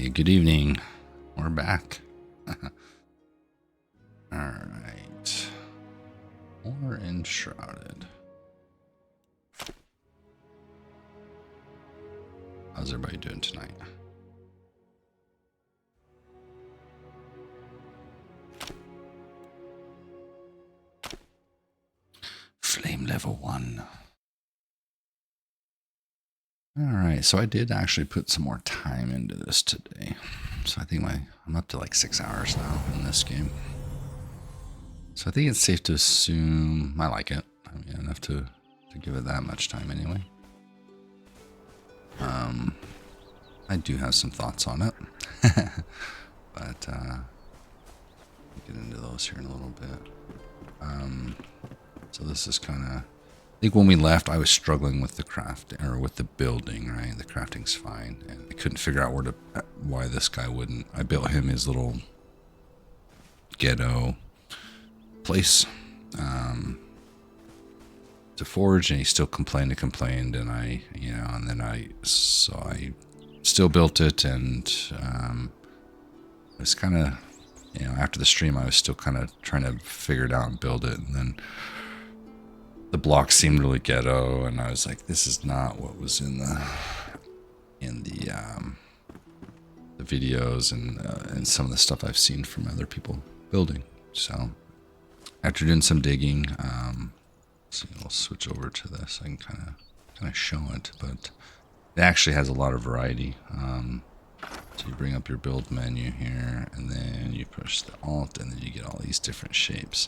Hey, good evening. We're back. Alright. More Enshrouded. How's everybody doing tonight? Flame level 1. Alright, so I did actually put some more time into this today. So I think I'm up to like 6 hours now in this game. So I think it's safe to assume I like it. I mean, enough to give it that much time anyway. I do have some thoughts on it. But we'll get into those here in a little bit. So this is kind of, I think when we left, I was struggling with the craft or with the building, right? The crafting's fine, and I couldn't figure out why this guy wouldn't. I built him his little ghetto place to forge, and he still complained, and I still built it, and it was kind of, after the stream, I was still kind of trying to figure it out and build it, and then the blocks seemed really ghetto, and I was like, this is not what was in the videos and some of the stuff I've seen from other people building. So after doing some digging, so we'll switch over to this. I can kind of show it, but it actually has a lot of variety. So you bring up your build menu here, and then you push the Alt, and then you get all these different shapes.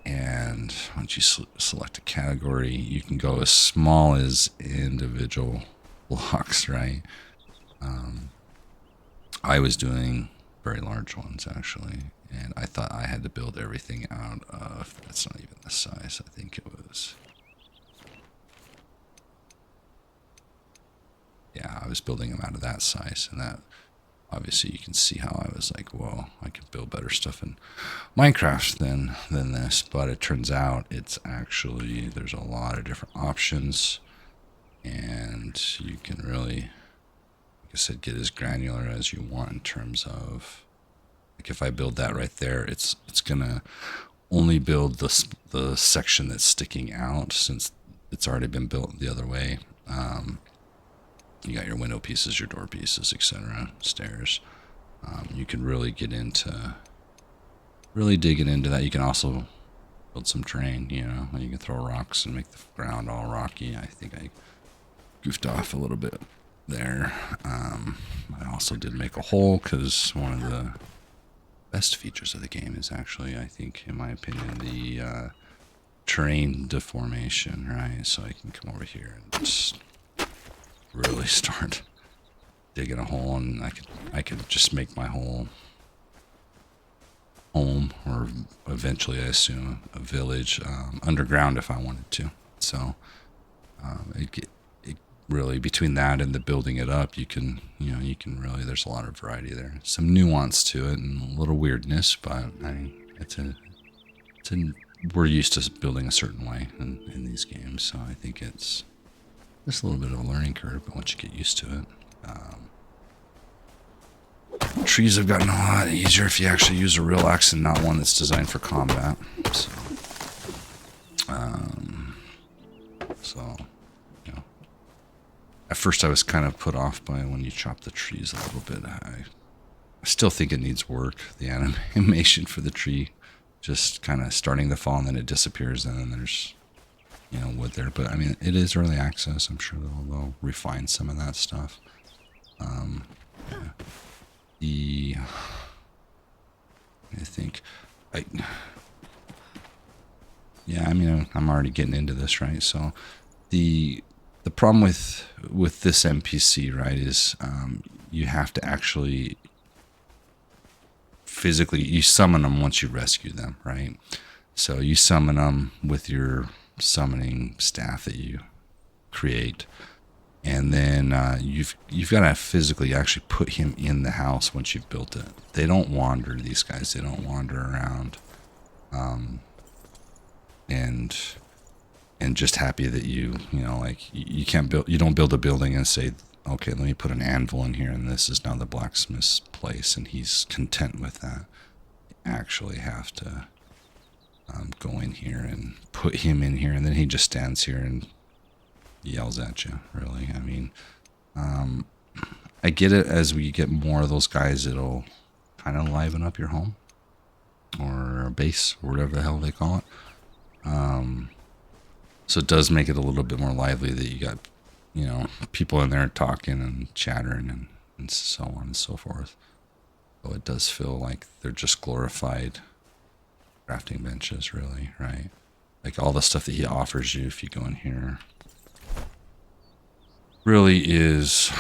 And once you select a category, you can go as small as individual blocks, right? I was doing very large ones, actually. And I thought I had to build everything out of, that's not even the size, I think it was. Yeah, I was building them out of that size, and that, obviously you can see how I was like, whoa, I could build better stuff in Minecraft than this. But it turns out it's actually, there's a lot of different options, and you can really, like I said, get as granular as you want in terms of, like if I build that right there, it's gonna only build the section that's sticking out, since it's already been built the other way. You got your window pieces, your door pieces, etc., stairs. You can really get into, really digging into that. You can also build some terrain, you can throw rocks and make the ground all rocky. I think I goofed off a little bit there. I also did make a hole, because one of the best features of the game is actually, I think, in my opinion, the terrain deformation, right? So I can come over here and just really start digging a hole, and I could just make my whole home, or eventually, I assume, a village underground if I wanted to. So it really, between that and the building it up, you can really, there's a lot of variety there, some nuance to it and a little weirdness, but we're used to building a certain way in these games, so I think it's just a little bit of a learning curve, but once you get used to it, trees have gotten a lot easier if you actually use a real axe and not one that's designed for combat. So, at first I was kind of put off by when you chop the trees a little bit. I still think it needs work, the animation for the tree, just kind of starting to fall and then it disappears, and then there's wood there. But I mean, it is early access. I'm sure they'll refine some of that stuff. I'm already getting into this, right? So the problem with this NPC, right, is you have to actually physically, you summon them once you rescue them, right? So you summon them with your summoning staff that you create, and then you've got to physically actually put him in the house once you've built it. They don't wander, these guys. They don't wander around, and just happy that you can't build, you don't build a building and say, okay, let me put an anvil in here, and this is now the blacksmith's place, and he's content with that. You actually have to go in here and put him in here, and then he just stands here and yells at you, really. I mean, I get it. As we get more of those guys, it'll kind of liven up your home or base or whatever the hell they call it. So it does make it a little bit more lively that you got, you know, people in there talking and chattering and so on and so forth. So it does feel like they're just glorified crafting benches, really, right? Like all the stuff that he offers you if you go in here really is,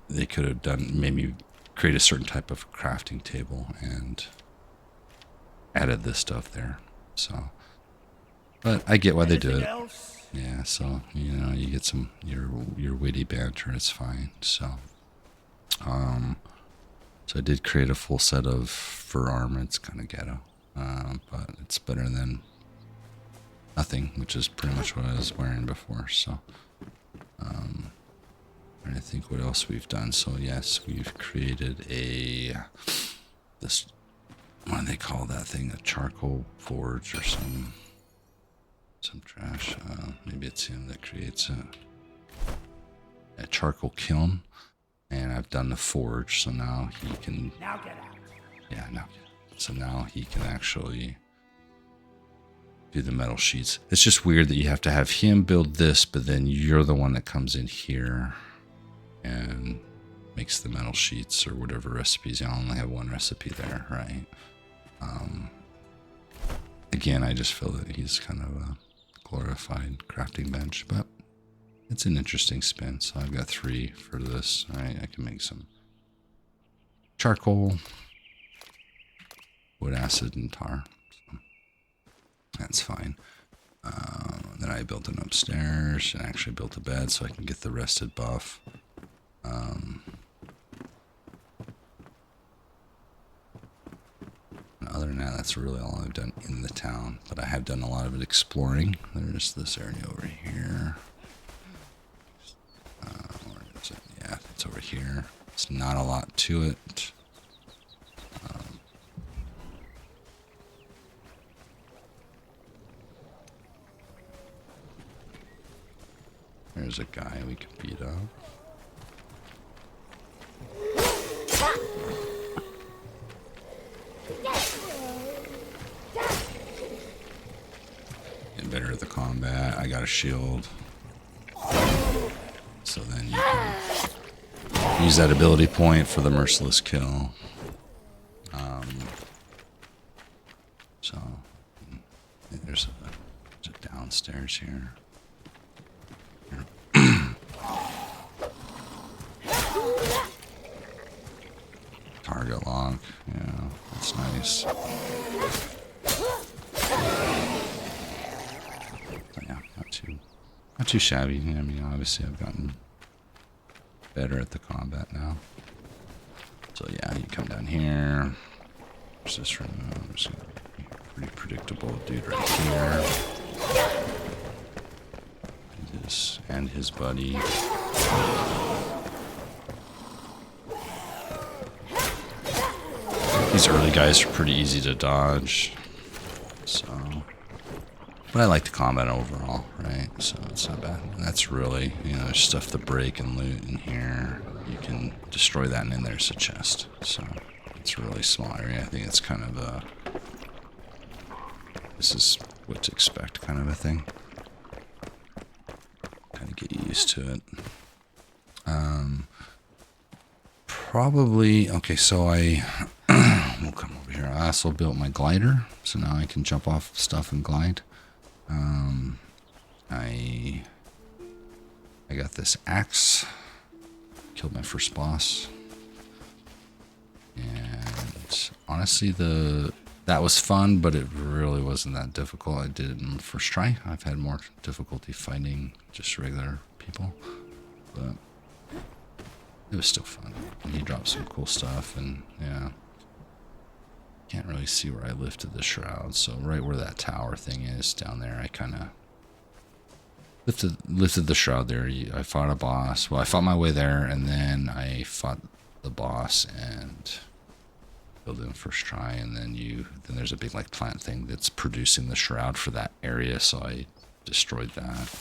they could have done, maybe create a certain type of crafting table and added this stuff there. So, but I get why they do it. Yeah, so, you know, you get some, your witty banter, it's fine. So, so I did create a full set of fur armor. It's kind of ghetto, but it's better than nothing, which is pretty much what I was wearing before. So, and I think what else we've done. So yes, we've created this, what do they call that thing? A charcoal forge or some trash. Maybe it's him that creates a charcoal kiln. And I've done the forge, so now he can... Now get out. Yeah, now. So now he can actually do the metal sheets. It's just weird that you have to have him build this, but then you're the one that comes in here and makes the metal sheets or whatever recipes. You only have one recipe there, right? Again, I just feel that he's kind of a glorified crafting bench, but it's an interesting spin. So I've got 3 for this. All right, I can make some charcoal, wood acid, and tar. So that's fine. Then I built an upstairs and actually built a bed so I can get the rested buff. Other than that, that's really all I've done in the town. But I have done a lot of it exploring. There's this area over here. Where is it? Yeah, it's over here. It's not a lot to it. There's a guy we can beat up. Get better at the combat. I got a shield. So then you can use that ability point for the merciless kill. So there's a downstairs here. Target lock, yeah, that's nice. So yeah, not too shabby. I mean, obviously I've gotten better at the combat now. So yeah, you come down here. There's this room. There's a pretty predictable dude right here. And his buddy. These early guys are pretty easy to dodge. So, but I like the combat overall, right? So it's not bad. And that's really, you know, there's stuff to break and loot in here. You can destroy that, and then there's a chest. So it's a really small area. I think it's kind of a, this is what to expect kind of a thing. Kind of get used to it. Probably, okay, so I will come over here. I also built my glider, so now I can jump off stuff and glide. I got this axe, killed my first boss, and honestly, that was fun, but it really wasn't that difficult. I did it in the first try. I've had more difficulty fighting just regular people, but it was still fun. And he dropped some cool stuff, and yeah. Can't really see where I lifted the shroud, so right where that tower thing is down there, I kind of lifted the shroud there. I fought a boss. Well, I fought my way there, and then I fought the boss and killed him first try. And then then there's a big like plant thing that's producing the shroud for that area, so I destroyed that.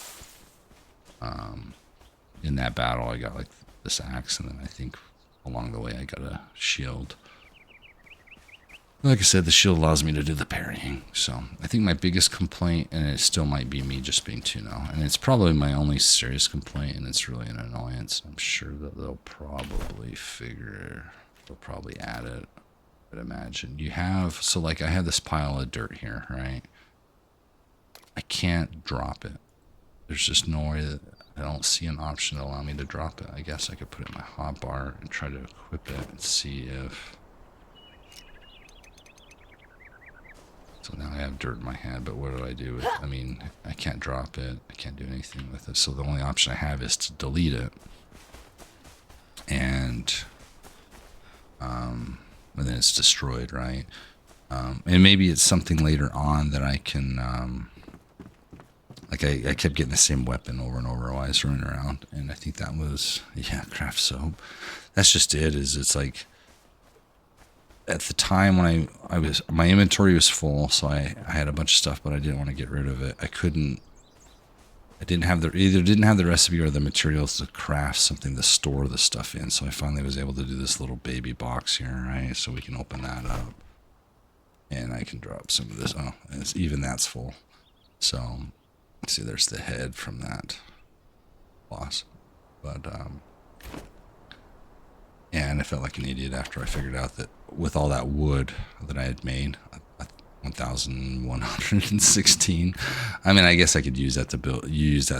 In that battle, I got like this axe, and then I think along the way I got a shield. Like I said, the shield allows me to do the parrying. So I think my biggest complaint, and it still might be me just being too now, and it's probably my only serious complaint, and it's really an annoyance. I'm sure that they'll probably add it. But imagine you have, so like I have this pile of dirt here, right? I can't drop it. There's just no way that I don't see an option to allow me to drop it. I guess I could put it in my hotbar and try to equip it and see if. So now I have dirt in my hand, but what do I do with it? I mean, I can't drop it. I can't do anything with it. So the only option I have is to delete it. And then it's destroyed, right? And maybe it's something later on that I can, like I kept getting the same weapon over and over while I was running around. And I think that was, yeah, craft soap. That's just it, is it's like, at the time when I was, my inventory was full, so I had a bunch of stuff, but I didn't want to get rid of it. I didn't have the recipe or the materials to craft something to store the stuff in. So I finally was able to do this little baby box here, right? So we can open that up, and I can drop some of this. Oh, and even that's full. So see, there's the head from that boss, but and I felt like an idiot after I figured out that with all that wood that I had made, 1,116. I mean, I guess I could use that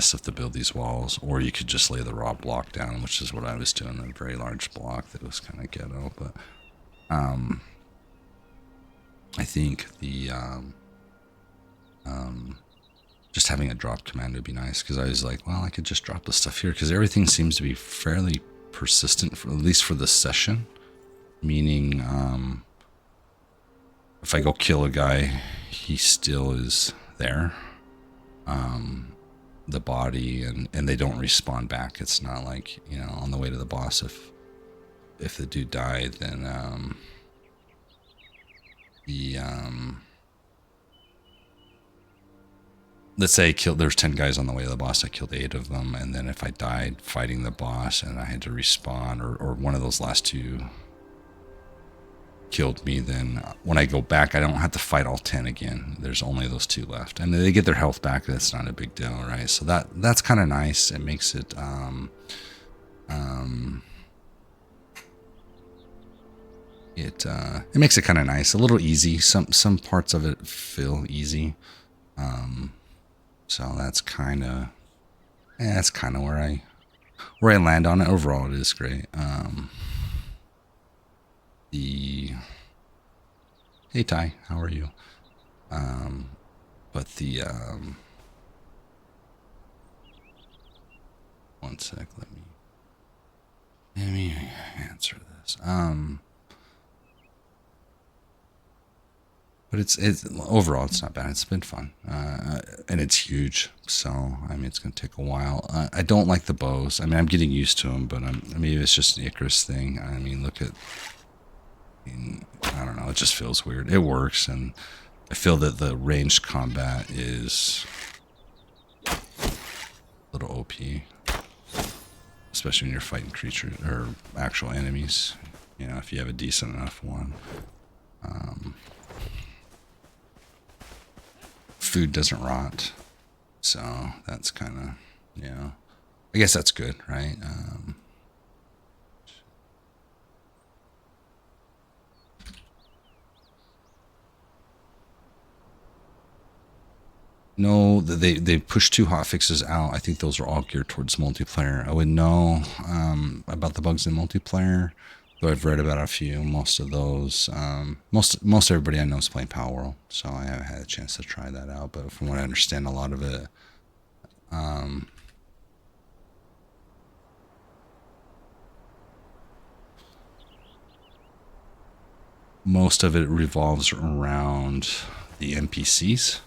stuff to build these walls, or you could just lay the raw block down, which is what I was doing, a very large block that was kind of ghetto. But I think the just having a drop command would be nice, because I was like, well, I could just drop the stuff here, because everything seems to be fairly persistent, at least for this session. Meaning, if I go kill a guy, he still is there. The body, and they don't respawn back. It's not like, you know, on the way to the boss, if the dude died, then let's say there's 10 guys on the way to the boss, I killed 8 of them, and then if I died fighting the boss and I had to respawn, or one of those last 2 killed me, then when I go back, I don't have to fight all 10 again. There's only those 2 left, and they get their health back. That's not a big deal, right? So that's kind of nice. It makes it it makes it kind of nice, a little easy. Some parts of it feel easy, so that's kind of where I land on it. Overall, it is great. Hey Ty, how are you? But one sec, let me answer this. But it's overall, it's not bad. It's been fun, and it's huge. So I mean, it's gonna take a while. I don't like the bows. I mean, I'm getting used to them, but maybe it's just an Icarus thing. I mean, look at. I don't know, it just feels weird. It works, and I feel that the ranged combat is a little OP, especially when you're fighting creatures or actual enemies, you know, if you have a decent enough one. Food doesn't rot, so that's kind of, you know, I guess that's good, right? No, they pushed 2 hotfixes out. I think those are all geared towards multiplayer. I would know about the bugs in multiplayer, though I've read about a few. Most of those, most everybody I know is playing Power World, so I haven't had a chance to try that out. But from what I understand, a lot of it, most of it revolves around the NPCs.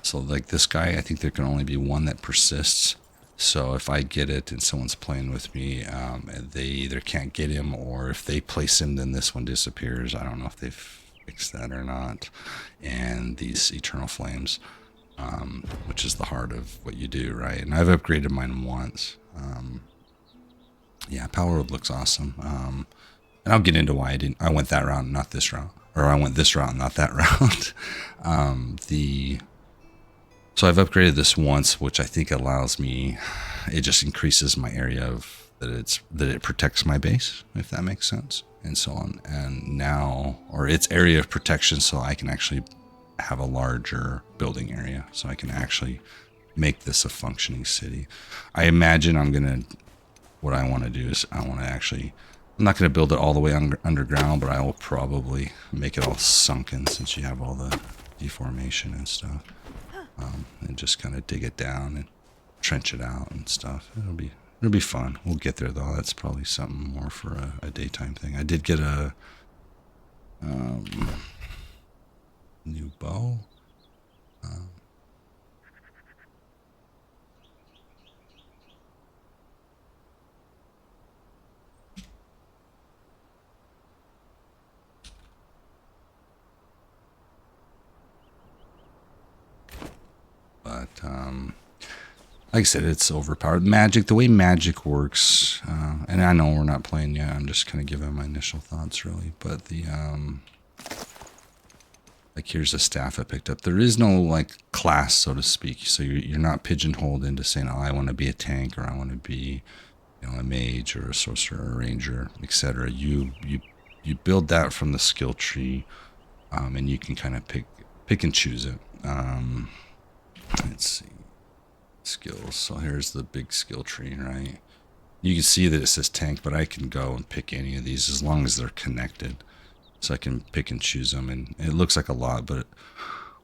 So like this guy, I think there can only be one that persists. So if I get it and someone's playing with me, and they either can't get him, or if they place him, then this one disappears. I don't know if they've fixed that or not. And these eternal flames, which is the heart of what you do, right? And I've upgraded mine once. Yeah, Power Road looks awesome. And I'll get into why I went that route and not this route, or I went this route and not that route. So I've upgraded this once, which I think allows me, it just increases my area of that it protects my base, if that makes sense, and so on. And now, or its area of protection, so I can actually have a larger building area, so I can actually make this a functioning city. I imagine what I want to do is I'm not going to build it all the way underground, but I will probably make it all sunken, since you have all the deformation and stuff. And just kind of dig it down and trench it out and stuff. It'll be fun. We'll get there though. That's probably something more for a daytime thing. I did get a new bow. But like I said, it's overpowered. Magic, the way magic works, and I know we're not playing yet. I'm just kind of giving my initial thoughts, really. But the like, here's a staff I picked up. There is no like class, so to speak. So you're not pigeonholed into saying, "Oh, I want to be a tank," or "I want to be, a mage or a sorcerer or a ranger," etc. You build that from the skill tree, and you can kind of pick and choose it. Let's see, skills. So here's the big skill tree, right? You can see that it says tank, but I can go and pick any of these as long as they're connected. So I can pick and choose them, and it looks like a lot, but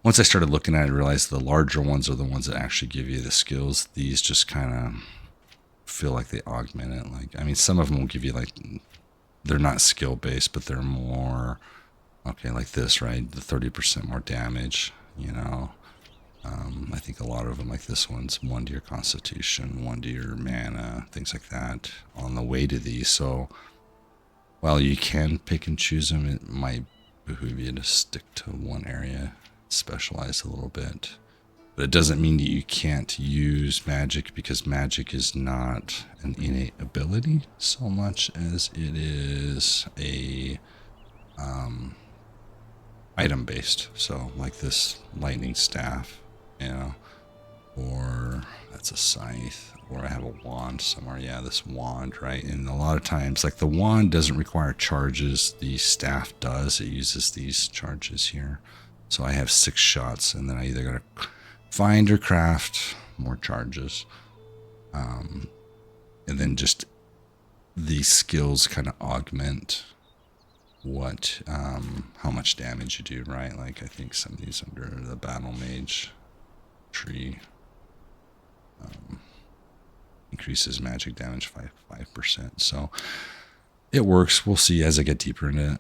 once I started looking at it, I realized the larger ones are the ones that actually give you the skills. These just kind of feel like they augment it. Like, I mean, some of them will give you, like, they're not skill based, but they're more, okay, like this, right? The 30% more damage, I think a lot of them, like this one's 1 to your constitution, 1 to your mana, things like that on the way to these. So while you can pick and choose them, it might behoove you to stick to one area, specialize a little bit. But it doesn't mean that you can't use magic, because magic is not an innate ability so much as it is a item based. So like this lightning staff, or that's a scythe, or I have a wand somewhere. Yeah, this wand, right? And a lot of times, like, the wand doesn't require charges, the staff does. It uses these charges here. So I have 6 shots, and then I either gotta find or craft more charges, and then just these skills kind of augment what how much damage you do, right? Like, I think some of these under the battle mage tree increases magic damage 5%. So it works. We'll see as I get deeper into it.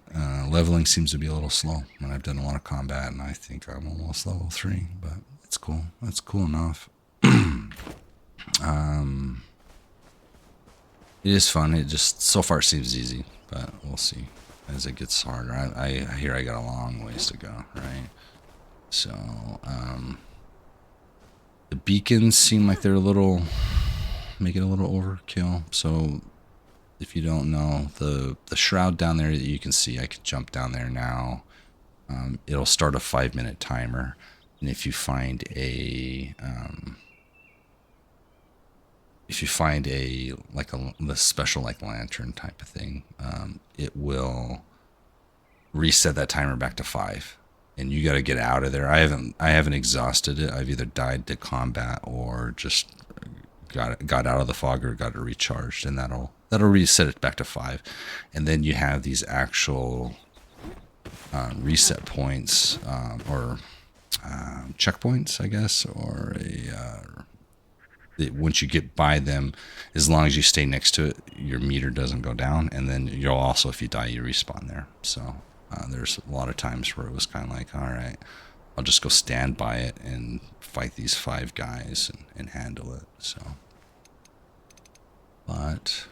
Leveling seems to be a little slow, and I've done a lot of combat, and I think I'm almost level 3, but it's cool. That's cool enough. It is fun. It just, so far, seems easy, but we'll see as it gets harder. I hear I got a long ways to go, right? So the beacons seem like they're making a little overkill. So if you don't know, the shroud down there that you can see, I could jump down there now. It'll start a 5-minute timer, and if you find a the special, like, lantern type of thing, it will reset that timer back to 5, and you got to get out of there. I haven't exhausted it. I've either died to combat or just got out of the fog or got it recharged, and that'll reset it back to 5. And then you have these actual reset points, or checkpoints, I guess, or once you get by them, as long as you stay next to it, your meter doesn't go down, and then you'll also, if you die, you respawn there. So there's a lot of times where it was kind of like, all right, I'll just go stand by it and fight these 5 guys and handle it. So, but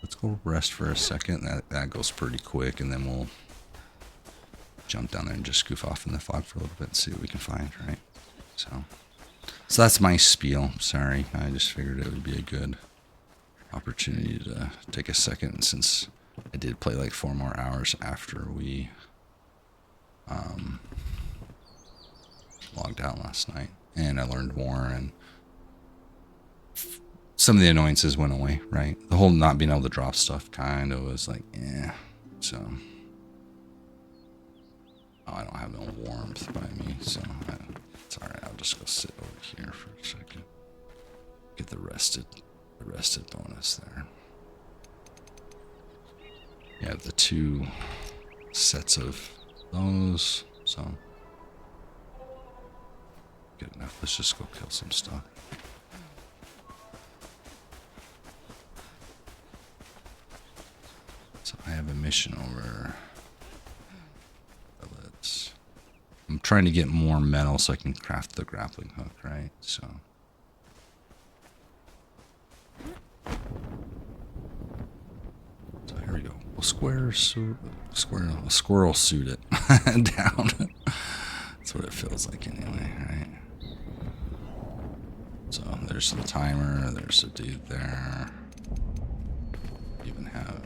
let's go rest for a second. That goes pretty quick, and then we'll jump down there and just goof off in the fog for a little bit and see what we can find, right? So that's my spiel. Sorry, I just figured it would be a good opportunity to take a second, since I did play like 4 more hours after we logged out last night, and I learned more, and some of the annoyances went away, right? The whole not being able to drop stuff kind of was like, eh. So, I don't have no warmth by me, so it's alright. I'll just go sit over here for a second. Get the rested bonus there. You have the 2 sets of those, so good enough. Let's just go kill some stuff. So I have a mission over. I'm trying to get more metal so I can craft the grappling hook, right? So here we go. We'll squirrel suit it down. That's what it feels like anyway, right? So there's the timer. There's the dude there. Even have,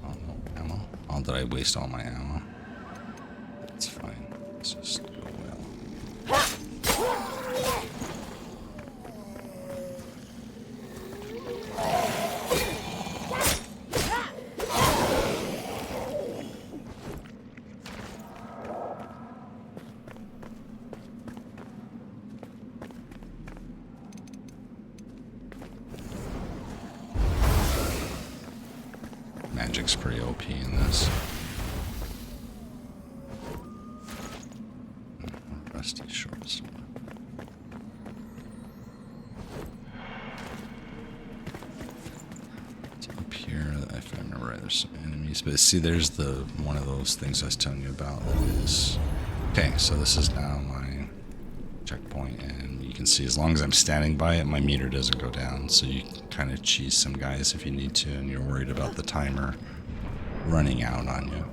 oh no, ammo. Oh, did I waste all my ammo? It's fine. Let's just go well. Magic's pretty OP in this. Rusty short sword. It's up here, if I remember right, there's some enemies. But see, there's the one of those things I was telling you about that is... Okay, so this is now my checkpoint, and you can see as long as I'm standing by it, my meter doesn't go down. So you can kind of cheese some guys if you need to, and you're worried about the timer running out on you.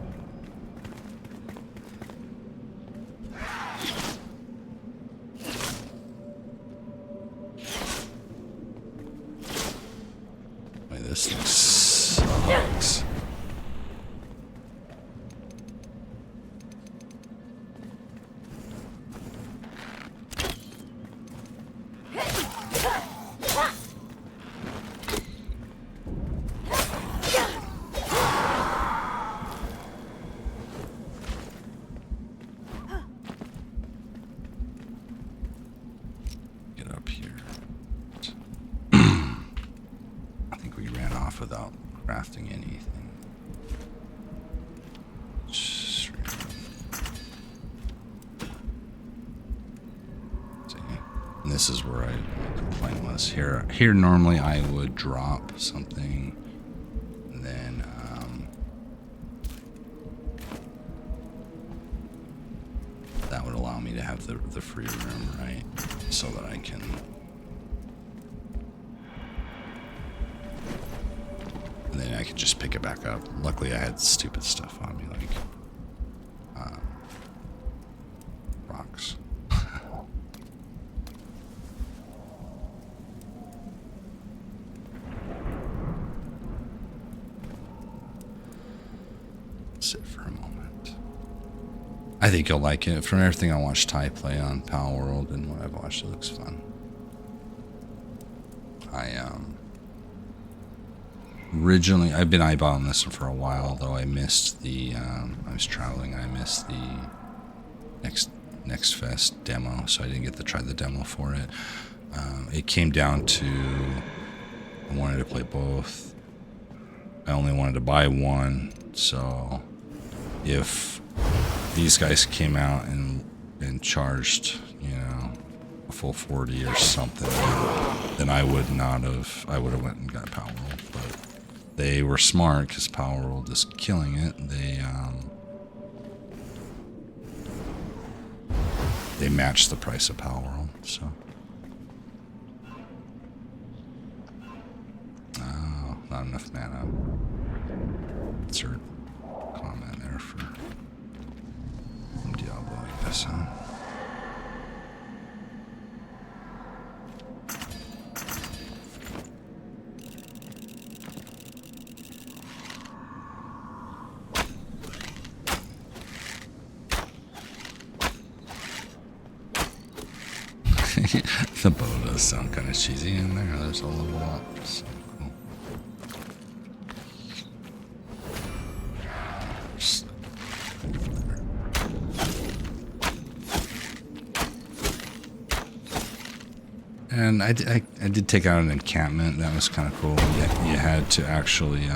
Wait, this thing sucks. Without crafting anything. And this is where my complaint was. Here normally I would drop something, and then that would allow me to have the free room, right? So that I can. And then I could just pick it back up. Luckily, I had stupid stuff on me, like rocks. Sit for a moment. I think you'll like it. From everything I watched Ty play on Power World and what I've watched, it looks fun. Originally, I've been eyeballing this one for a while, though I missed the, I was traveling, I missed the Next Fest demo, so I didn't get to try the demo for it. It came down to, I wanted to play both. I only wanted to buy one, so if these guys came out and charged, a full 40 or something, then I would have went and got Power World, but they were smart because Power World is killing it. they match the price of Pal World, so. Oh, not enough mana. Insert comment there for Diablo, I guess, huh? The bow does sound kind of cheesy in there. There's a level up. So cool. And I did take out an encampment. That was kind of cool. You had to actually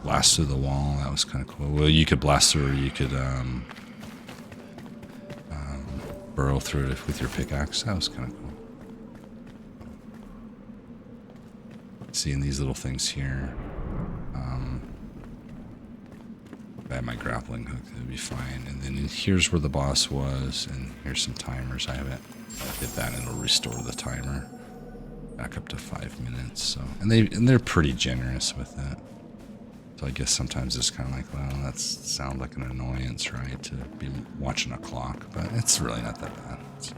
blast through the wall. That was kind of cool. Well, you could blast through, or you could burrow through it with your pickaxe. That was kind of cool. Seeing these little things here. If I had my grappling hook, it would be fine. And then here's where the boss was, and here's some timers. I haven't hit that, and it'll restore the timer back up to 5 minutes. So, and they're pretty generous with it. So I guess sometimes it's kind of like, well, that sounds like an annoyance, right? To be watching a clock, but it's really not that bad. So.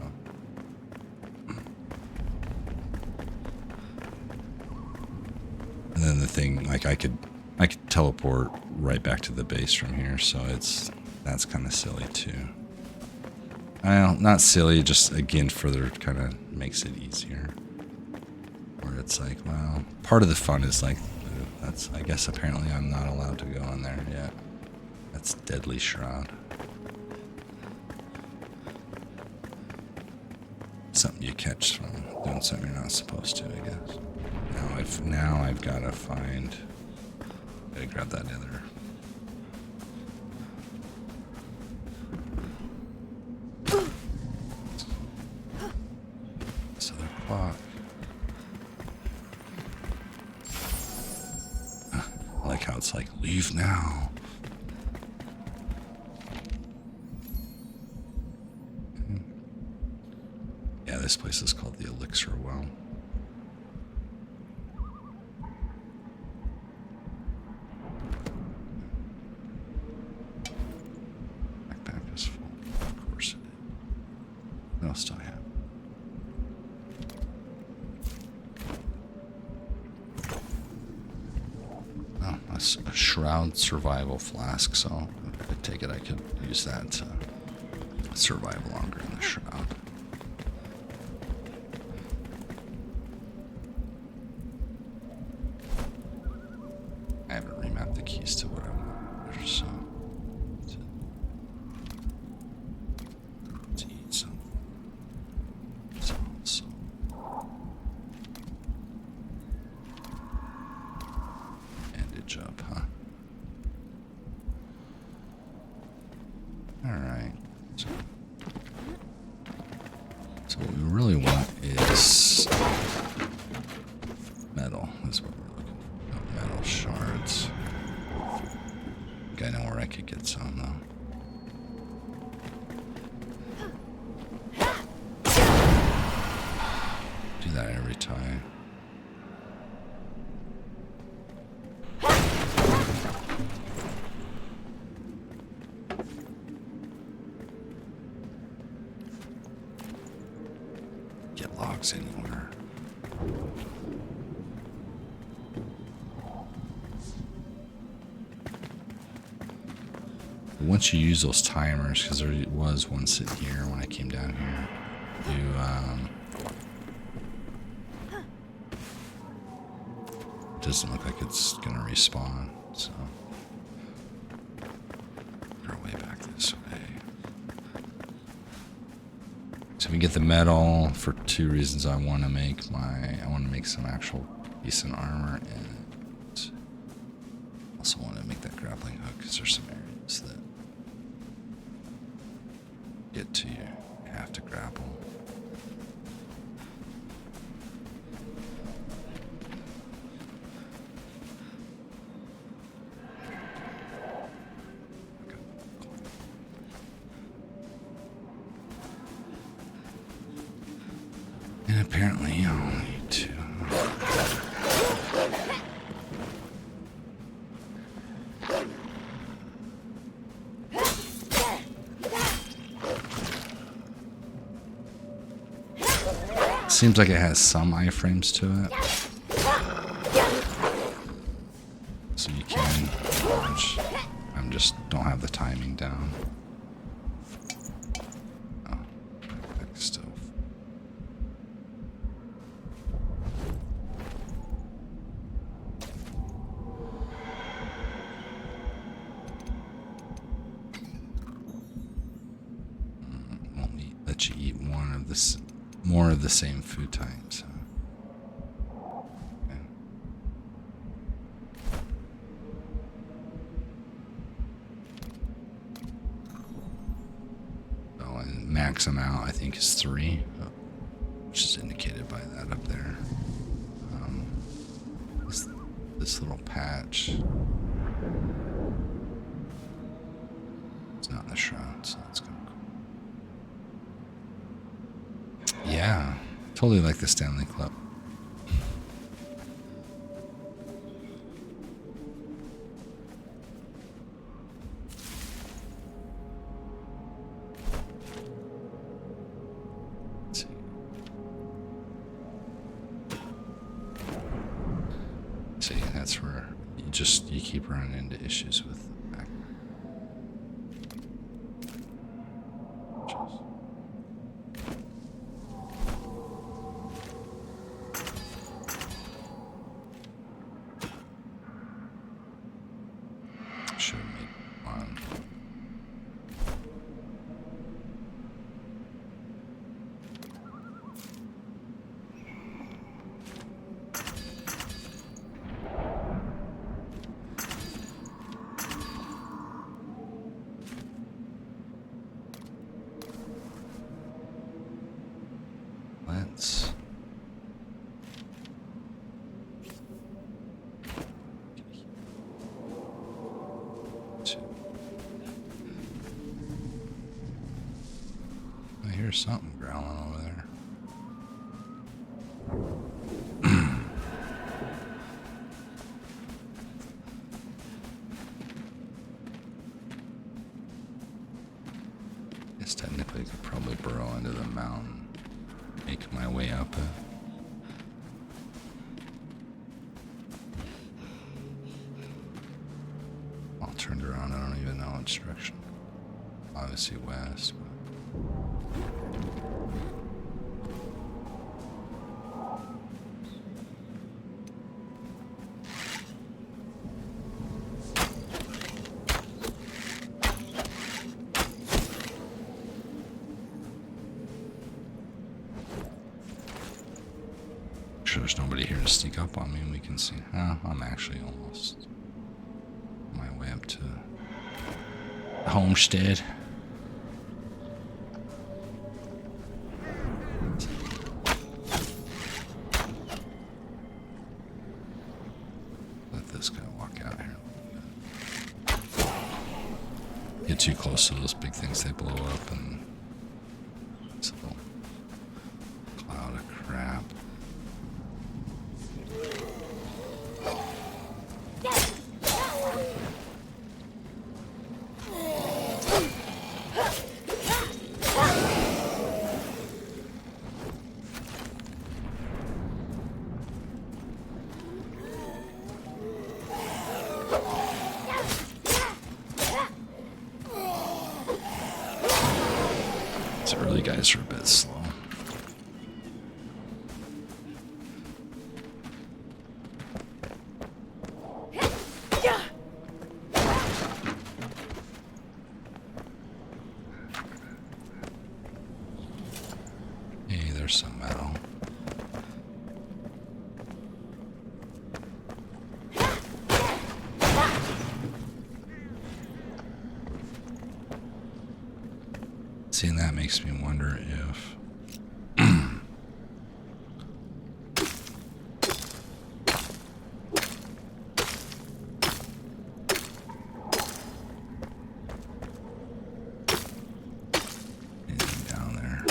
And then the thing, like I could teleport right back to the base from here, so that's kind of silly too. Well, not silly, just again further kind of makes it easier. Where it's like, well, part of the fun is like, that's, I guess apparently I'm not allowed to go in there yet. That's deadly shroud. Something you catch from doing something you're not supposed to, I guess. Now I've got to find. Gotta grab that other. This other clock. I like how it's like, leave now. Yeah, this place is called the Elixir Well. Backpack is full. Of course it is. What else do I have? A shroud survival flask, so I take it I could use that to survive longer in the shroud. I haven't remapped the keys to what I want there, so to eat some. So. Bandage up, huh? Alright. So what we really want is metal. That's what we're looking for. Metal shards. I think I know where I could get some, though. Do that every time. Get logs anywhere. Once you use those timers, because there was one sitting here when I came down here, it doesn't look like it's gonna respawn, so our way back this way. So we get the metal for two reasons. I want to make some actual decent armor, and also want to make that grappling hook because there's some areas that get to you have to grapple. apparently I'll need to. Seems like it has some iframes to it. So you can launch. I just don't have the timing down. Oh, perfect still. Won't let you eat more of the same food types. Okay. Oh, and max amount I think is 3, which is indicated by that up there. This little patch. It's not in the shroud, so that's kind of cool. Yeah, totally like the Stanley Club. Let's see. See, that's where you keep running into issues with the back. Should have made one. Let's I hear something growling over there. Guess technically I could probably burrow into the mountain, make my way up it. All turned around, I don't even know which direction. Obviously west. Sure there's nobody here to sneak up on me and we can see. I'm actually almost on my way up to the homestead. Let this guy walk out here. Get too close to those big things, they blow up, and it's a little cloud of crap. These early guys are a bit slow. Hey, there's some metal. Seeing that makes me wonder if anything down there.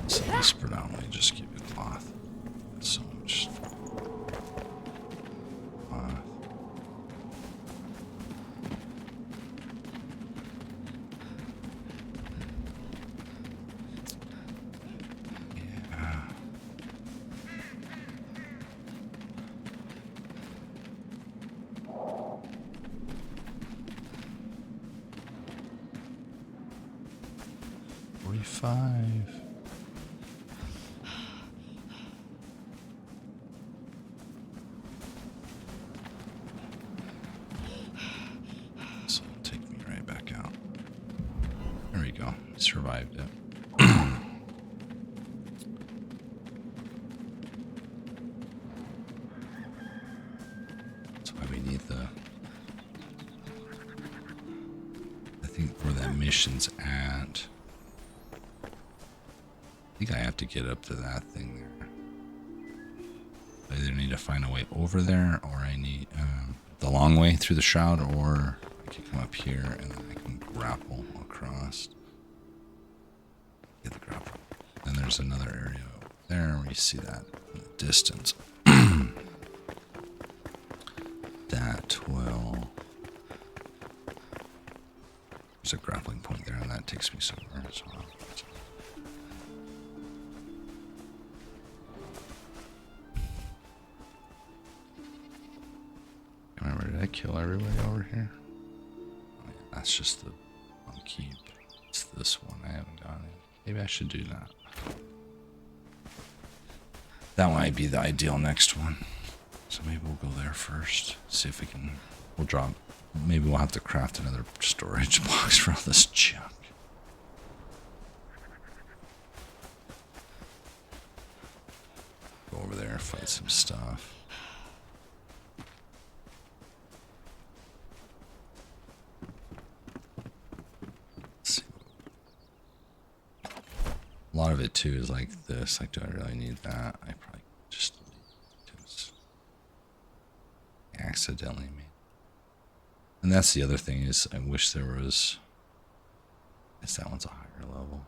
So this predominantly just give you cloth. So much cloth. Yeah. $45. So it'll take me right back out. There we go. Survived it. That's why we need the... I think where that mission's at... I think I have to get up to that thing there. I either need to find a way over there, or I need the long way through the shroud, or I can come up here and then I can grapple across. Get the grapple. Then there's another area over there where you see that in the distance. That will... There's a grappling point there, and that takes me somewhere as well. Remember, did I kill everybody over here? Oh, yeah, that's just the one keep. It's this one I haven't gotten it. Maybe I should do that. That might be the ideal next one. So maybe we'll go there first. See if we can... We'll drop... Maybe we'll have to craft another storage box for all this junk. Go over there, fight some stuff. A lot of it too is like this. Like, do I really need that? I probably just because I accidentally made. And that's the other thing is I wish there was. I guess that one's a higher level.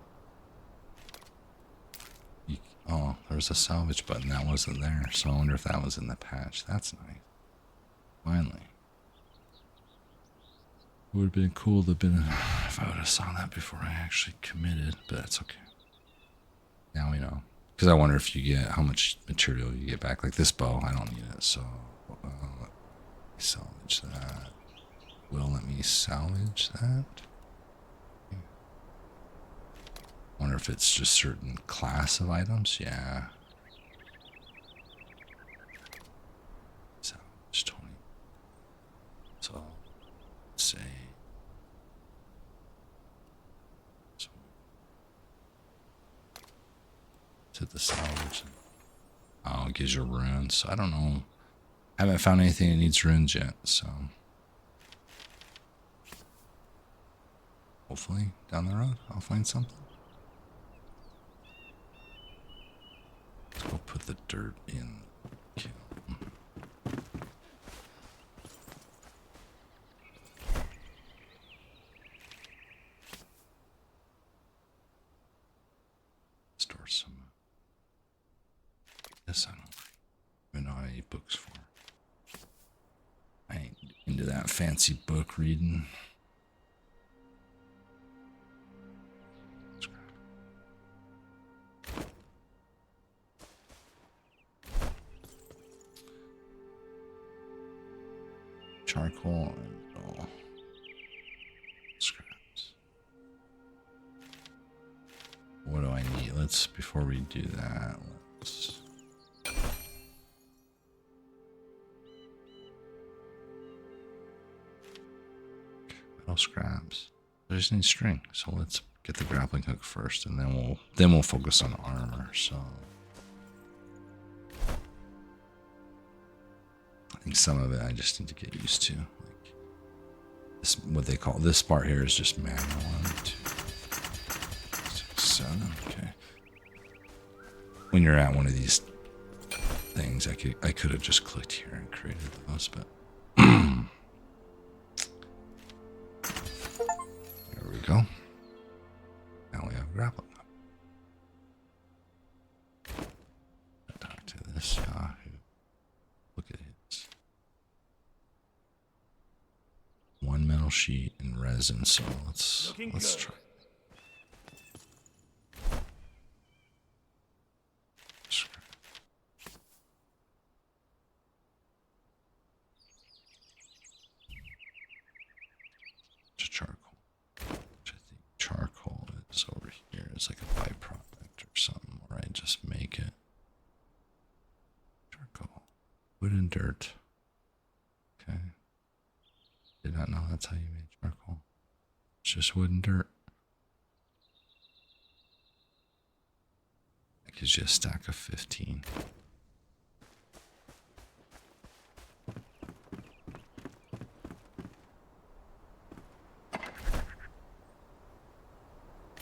Oh, there was a salvage button that wasn't there, so I wonder if that was in the patch. That's nice. Finally. It would have been cool to have been if I would have saw that before I actually committed, but that's okay. Now we know. Because I wonder if you get how much material you get back. Like this bow, I don't need it, so let me salvage that. Will let me salvage that? I wonder if it's just certain class of items. Yeah. Salvage 20. So let's say. Hit the salvage. Oh, it gives you runes. So I don't know. I haven't found anything that needs runes yet, so hopefully down the road I'll find something. Let's go put the dirt in. Store some. This I don't even know how to eat books for. I ain't into that fancy book reading. Charcoal and all scraps. What do I need? Let's, before we do that, let's. Metal scraps. I just need string, so let's get the grappling hook first, and then we'll focus on armor. So I think some of it I just need to get used to. Like this, what they call this part here is just manual. 1, 2, 6, 7. Okay. When you're at one of these things, I could have just clicked here and created those, but there we go. Now we have grappling. mineral sheet and resin, so let's try. Charcoal. Which I think charcoal is over here. It's like a byproduct or something, or I just make it. Charcoal. Wood and dirt. Okay. Did not know that's how you made charcoal. It's just wood and dirt. That gives you a stack of 15.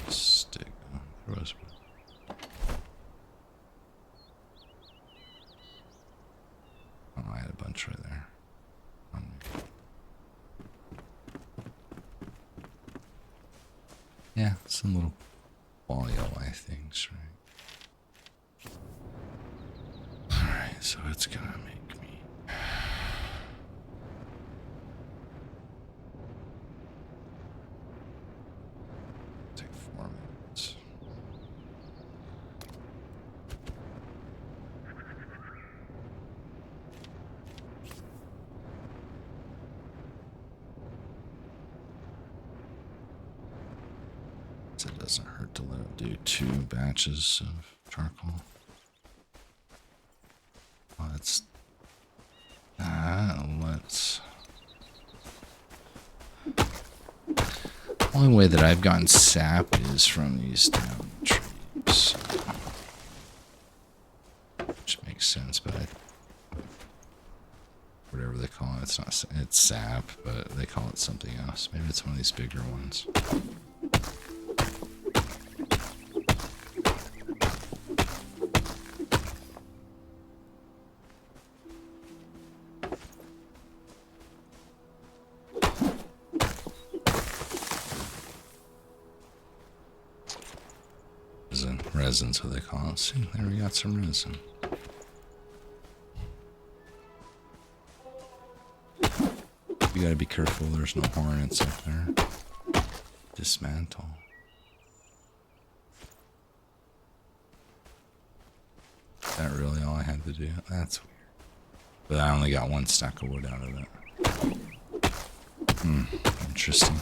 Stick. Oh, there was one. Oh, I had a bunch right there. Yeah, some little ball yellow things, right? Alright, so it's gonna make me. Take 4 minutes. It doesn't hurt to let it do 2 batches of charcoal. Let's. The only way that I've gotten sap is from these down trees, which makes sense. But whatever they call it, it's not. It's sap, but they call it something else. Maybe it's one of these bigger ones. Resin's what they call it. See, there we got some resin. You gotta be careful there's no hornets up there. Dismantle. Is that really all I had to do? That's weird. But I only got 1 stack of wood out of it. Interesting.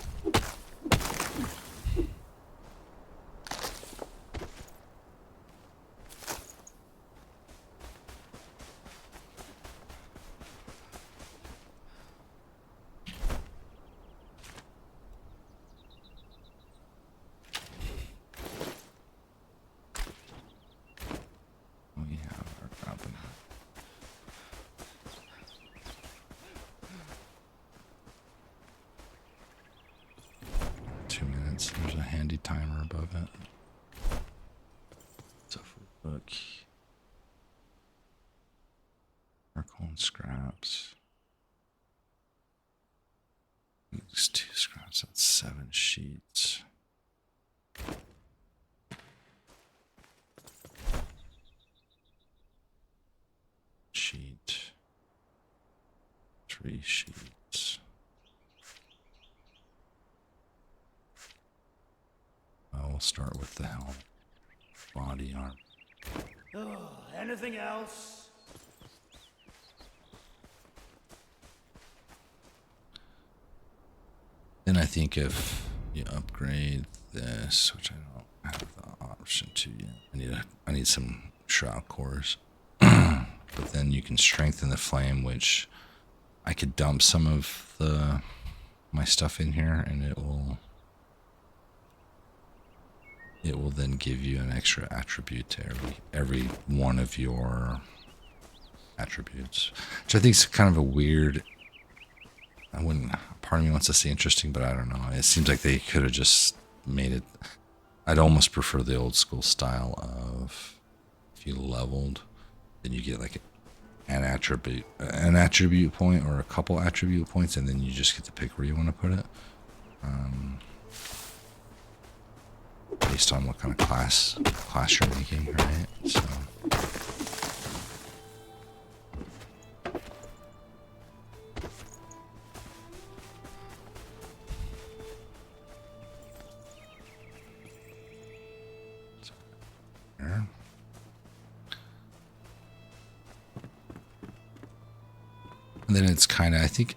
We have our grappling. 2 minutes. There's a handy timer above it. So if we look, charcoal and scraps. It's 2 scraps. That's 7 sheets. Sheet. 3 sheets. We'll start with the helm. Body armor. Oh, anything else? Then I think if you upgrade this, which I don't have the option to yet, I need some shroud cores. But then you can strengthen the flame, which I could dump some of my stuff in here, and it will then give you an extra attribute to every one of your attributes, which I think is kind of a weird. Part of me wants to say interesting, but I don't know. It seems like they could have just made it. I'd almost prefer the old school style of if you leveled, then you get like an attribute point or a couple attribute points, and then you just get to pick where you want to put it. Based on what kind of class you're making, right? So. There. And then it's kind of, I think,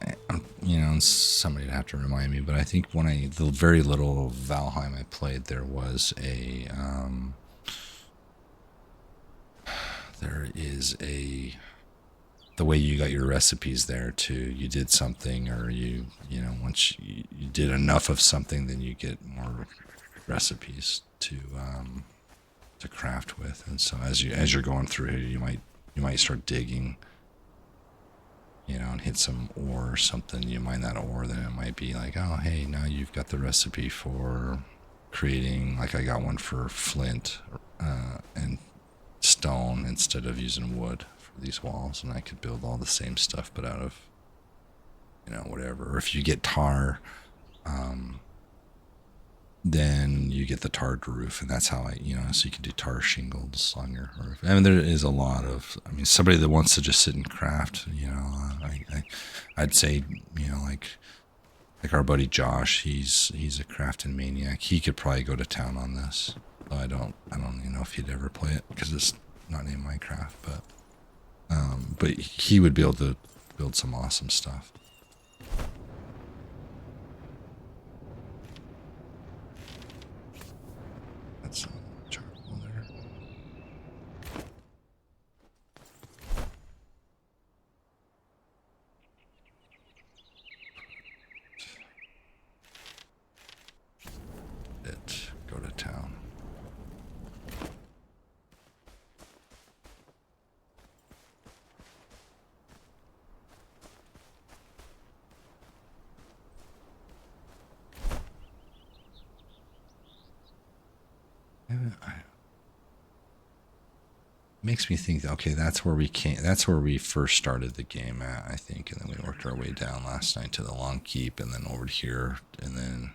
you know, somebody'd have to remind me, but I think when the very little Valheim I played, there was the way you got your recipes there too. You did something, or you know, once you did enough of something, then you get more recipes to craft with. And so as you're going through here, you might start digging, you know, and hit some ore or something. You mine that ore, then it might be like, oh, hey, now you've got the recipe for creating, like I got one for flint and stone instead of using wood for these walls, and I could build all the same stuff but out of, you know, whatever. Or if you get tar, then you get the tarred roof, and that's how you know, so you can do tar shingles on your roof. I mean, there is a lot of, I mean, somebody that wants to just sit and craft, you know, I'd say, you know, like our buddy Josh, he's a crafting maniac. He could probably go to town on this. I don't even know if he'd ever play it because it's not named Minecraft, but he would be able to build some awesome stuff. That's some charcoal there. Go to town. Makes me think, okay, that's where we first started the game at, I think, and then we worked our way down last night to the Long Keep, and then over to here, and then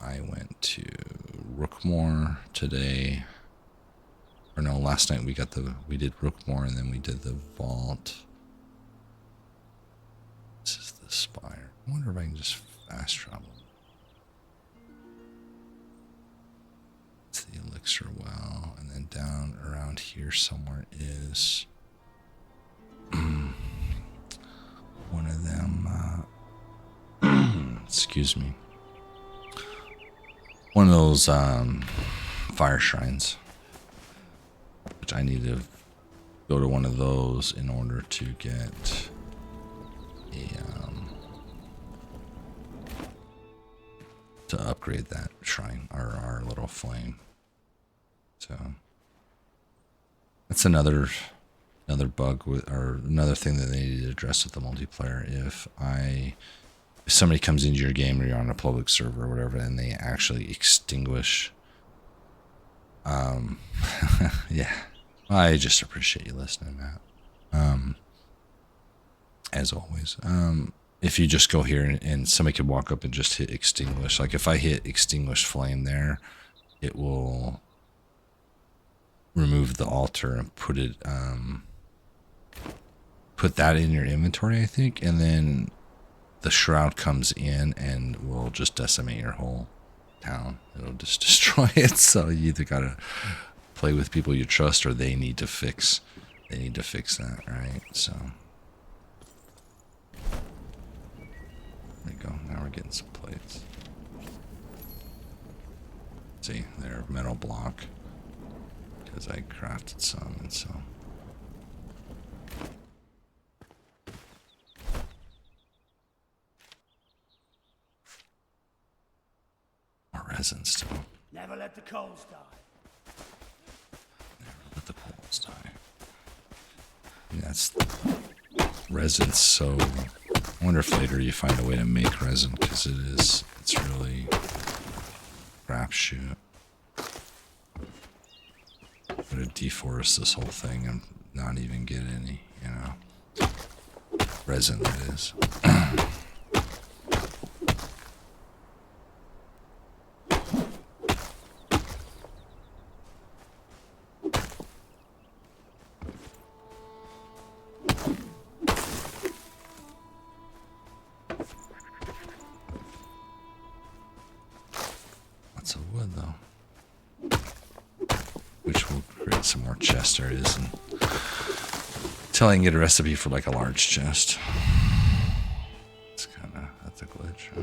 I went to Rookmore today. Or no, last night we did Rookmore, and then we did the Vault. This is the Spire. I wonder if I can just fast travel. It's the Elixir Well, and then down around here somewhere is one of them, excuse me, one of those fire shrines, which I need to go to one of those in order to get to upgrade that shrine, or our little flame. So that's another bug or another thing that they need to address with the multiplayer. If somebody comes into your game, or you're on a public server or whatever, and they actually extinguish, yeah, I just appreciate you listening, Matt. As always, if you just go here and somebody could walk up and just hit extinguish, like if I hit extinguish flame there, it will remove the altar and put that in your inventory, I think, and then the shroud comes in and will just decimate your whole town. It'll just destroy it. So you either gotta play with people you trust, or they need to fix that, right? So there we go. Now we're getting some plates. See, they're metal block, because I crafted some, and so more resin still. Never let the coals die. Never let the coals die. Yeah, that's resin's so. I wonder if later you find a way to make resin, because it's really crapshoot. But it deforest this whole thing and not even get any, you know, resin, that is. some more chest areas and until I can get a recipe for like a large chest. That's a glitch, huh?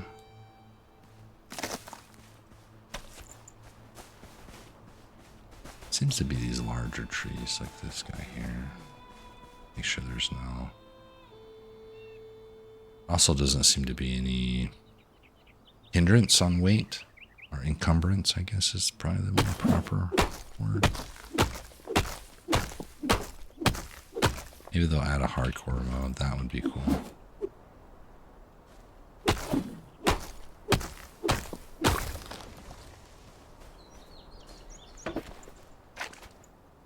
Seems to be these larger trees like this guy here. Make sure there's no... Also doesn't seem to be any hindrance on weight, or encumbrance, I guess is probably the more proper word. Maybe they'll add a hardcore mode, that would be cool.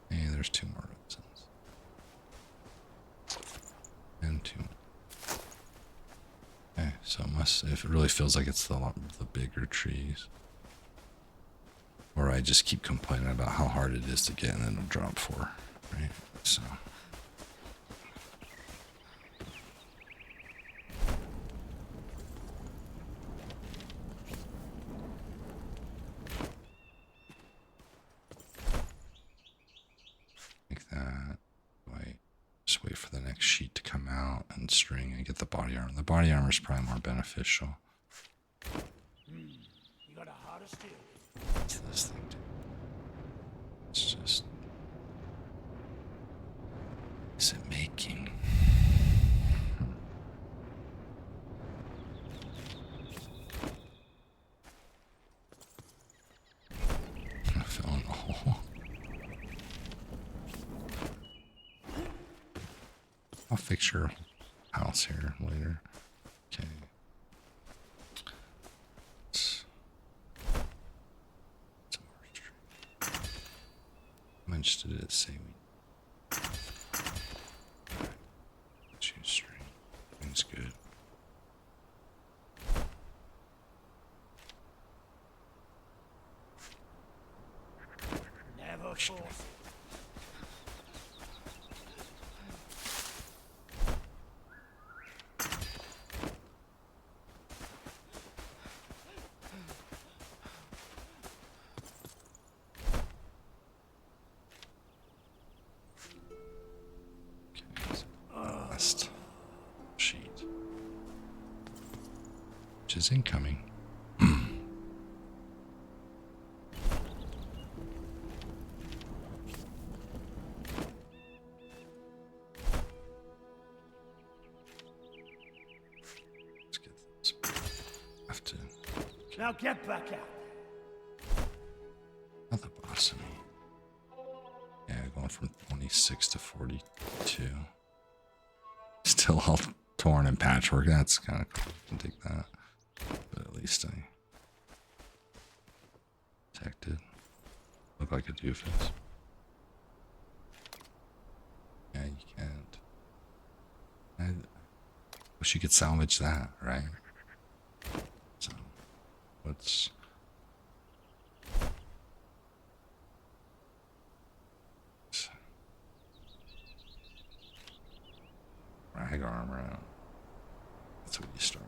Hey, there's 2 more reasons. And 2 more. Okay, so if it really feels like it's the bigger trees. Or I just keep complaining about how hard it is to get and then it'll drop 4, right? So... like that. Just wait for the next sheet to come out and string and get the body armor. The body armor is probably more beneficial. You got a heart of steel. What's this thing do? It's just... Is it making? I fell in the hole. I'll fix your house here later. Okay. How much did it say we... Choose string. That's good. Never force it. Last sheet, which is incoming. Let's get this. Have to. Now get back out. Not the boss of me. Yeah, going from 26 to 42. Still all torn and patchwork. That's kind of cool. I can dig that. But at least I protected. Look like a doofus. Yeah, you can't. I wish you could salvage that, right? So, what's... Rag armor out. That's what you start.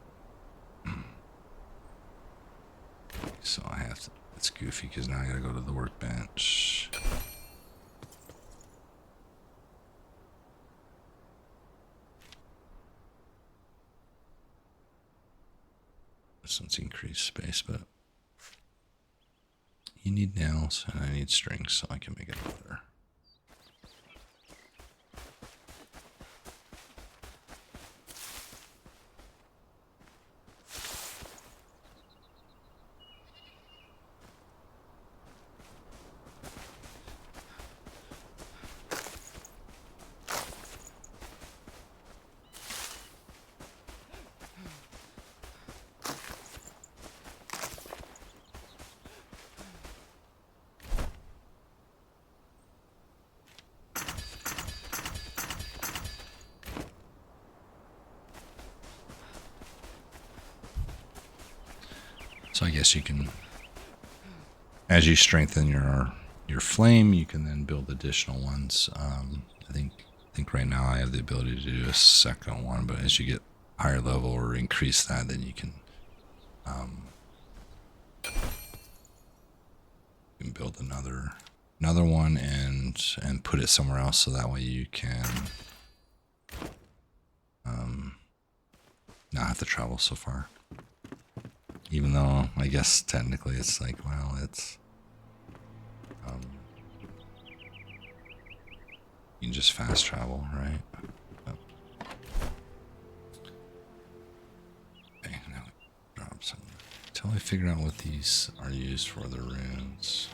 So I have to... It's goofy because now I gotta go to the workbench. This one's increased space, but... You need nails and I need strings so I can make it better. So I guess you can, as you strengthen your flame, you can then build additional ones. I think right now I have the ability to do a second one, but as you get higher level or increase that, then you can build another another one and put it somewhere else so that way you can not have to travel so far. Even though I guess technically it's like, well, it's you can just fast travel, right? But, okay, now we drop some. Until I figure out what these are used for, the runes.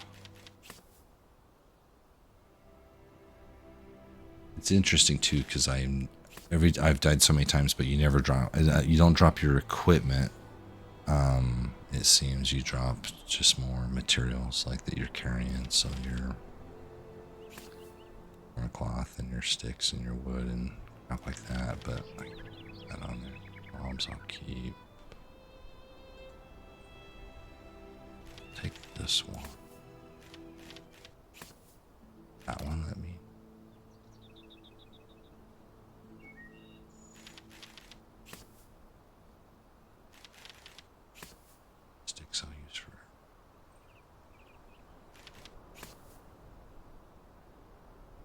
It's interesting too because I've died so many times, but you never drop. You don't drop your equipment. It seems you drop just more materials like that you're carrying. So your cloth and your sticks and your wood and stuff like that. But like that on there, bombs I'll keep. Take this one. That one. Let me. I'll use for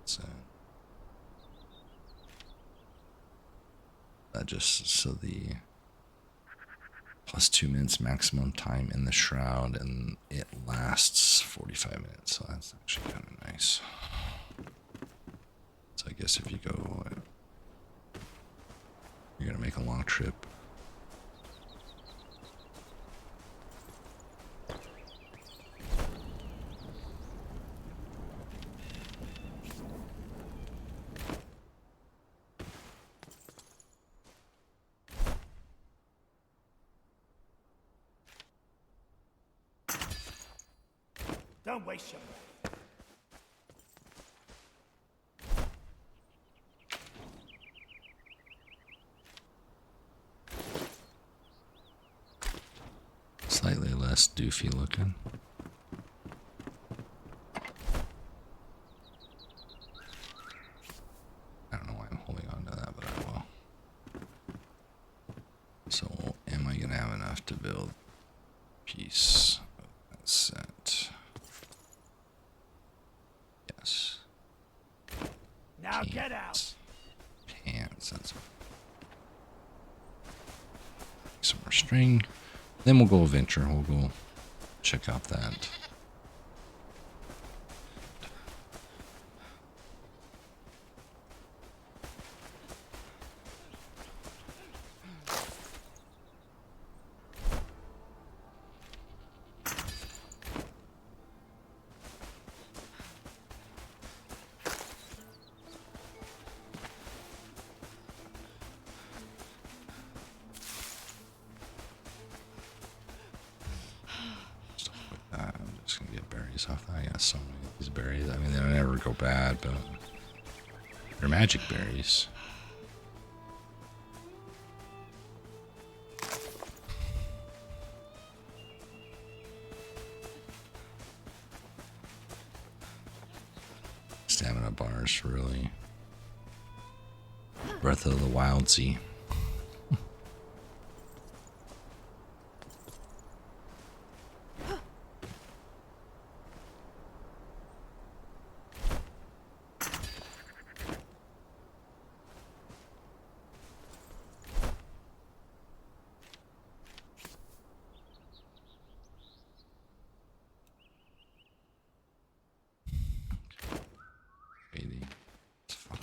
so that just so the +2 minutes maximum time in the shroud and it lasts 45 minutes, so that's actually kind of nice. So I guess if you go you're gonna make a long trip. Don't waste your breath. Slightly less doofy looking. I don't know why I'm holding on to that, but I will. So, am I gonna have enough to build a piece of that set? Yes. Now get out. Pants. That's some more string. Then we'll go adventure. We'll go check out that. I'm just gonna get berries off that. I got so many of these berries. I mean, they'll never go bad, but they're magic berries. Stamina bars, really. Breath of the Wildsy. It's fine.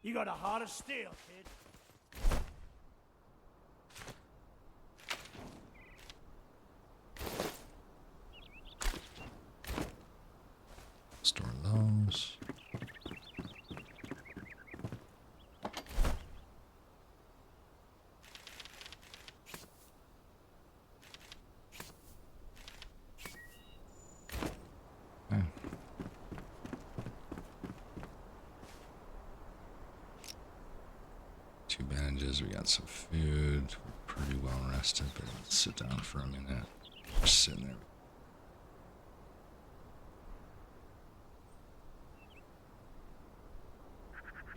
You got a heart of steel, kid. Store those. Okay. 2 bandages. We got some food. We're pretty well rested, but let's sit down for a minute. Just sitting there.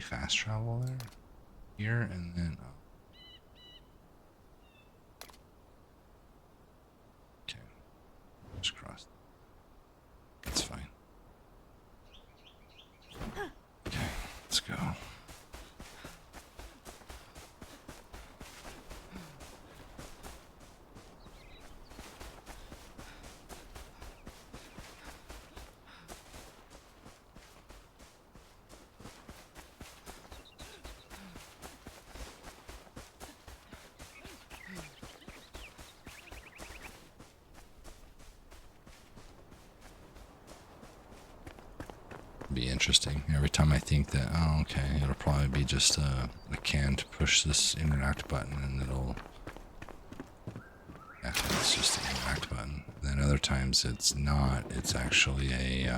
Fast travel there, here, and then interesting. Every time I think that, oh, okay, it'll probably be just a can to push this interact button, and it'll, yeah, it's just the interact button. Then other times it's not. It's actually I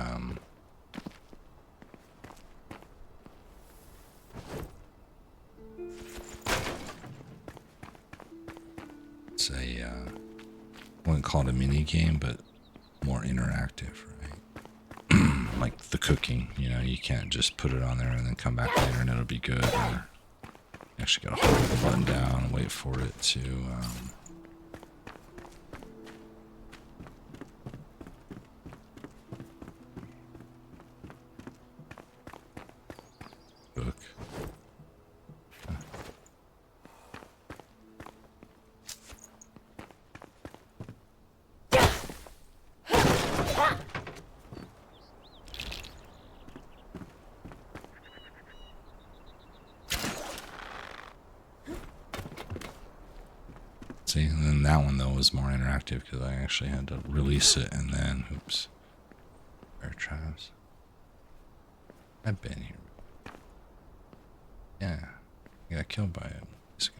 wouldn't call it a mini game, but more interactive, right? Like the cooking, you know, you can't just put it on there and then come back later and it'll be good. Or you actually gotta hold the button down and wait for it to cook. See, and then that one though was more interactive because I actually had to release it and then, oops, bear traps. I've been here. Yeah, I got killed by it. This guy.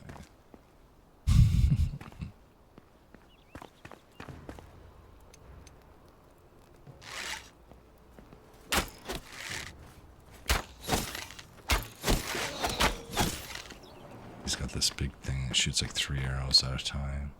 He's got this big thing that shoots like 3 arrows at a time.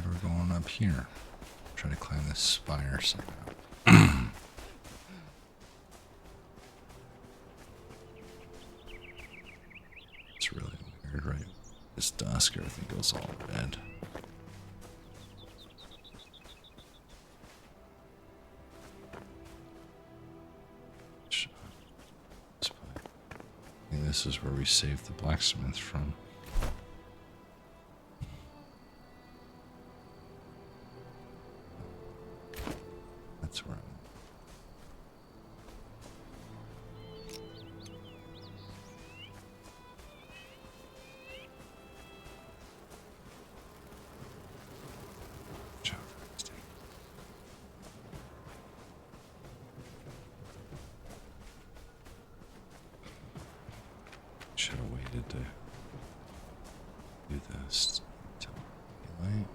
We're going up here. Try to climb this spire somehow. It's really weird, right? It's dusk, everything goes all red. I think this is where we saved the blacksmith from. That's where I'm. Should have waited to do this until daylight.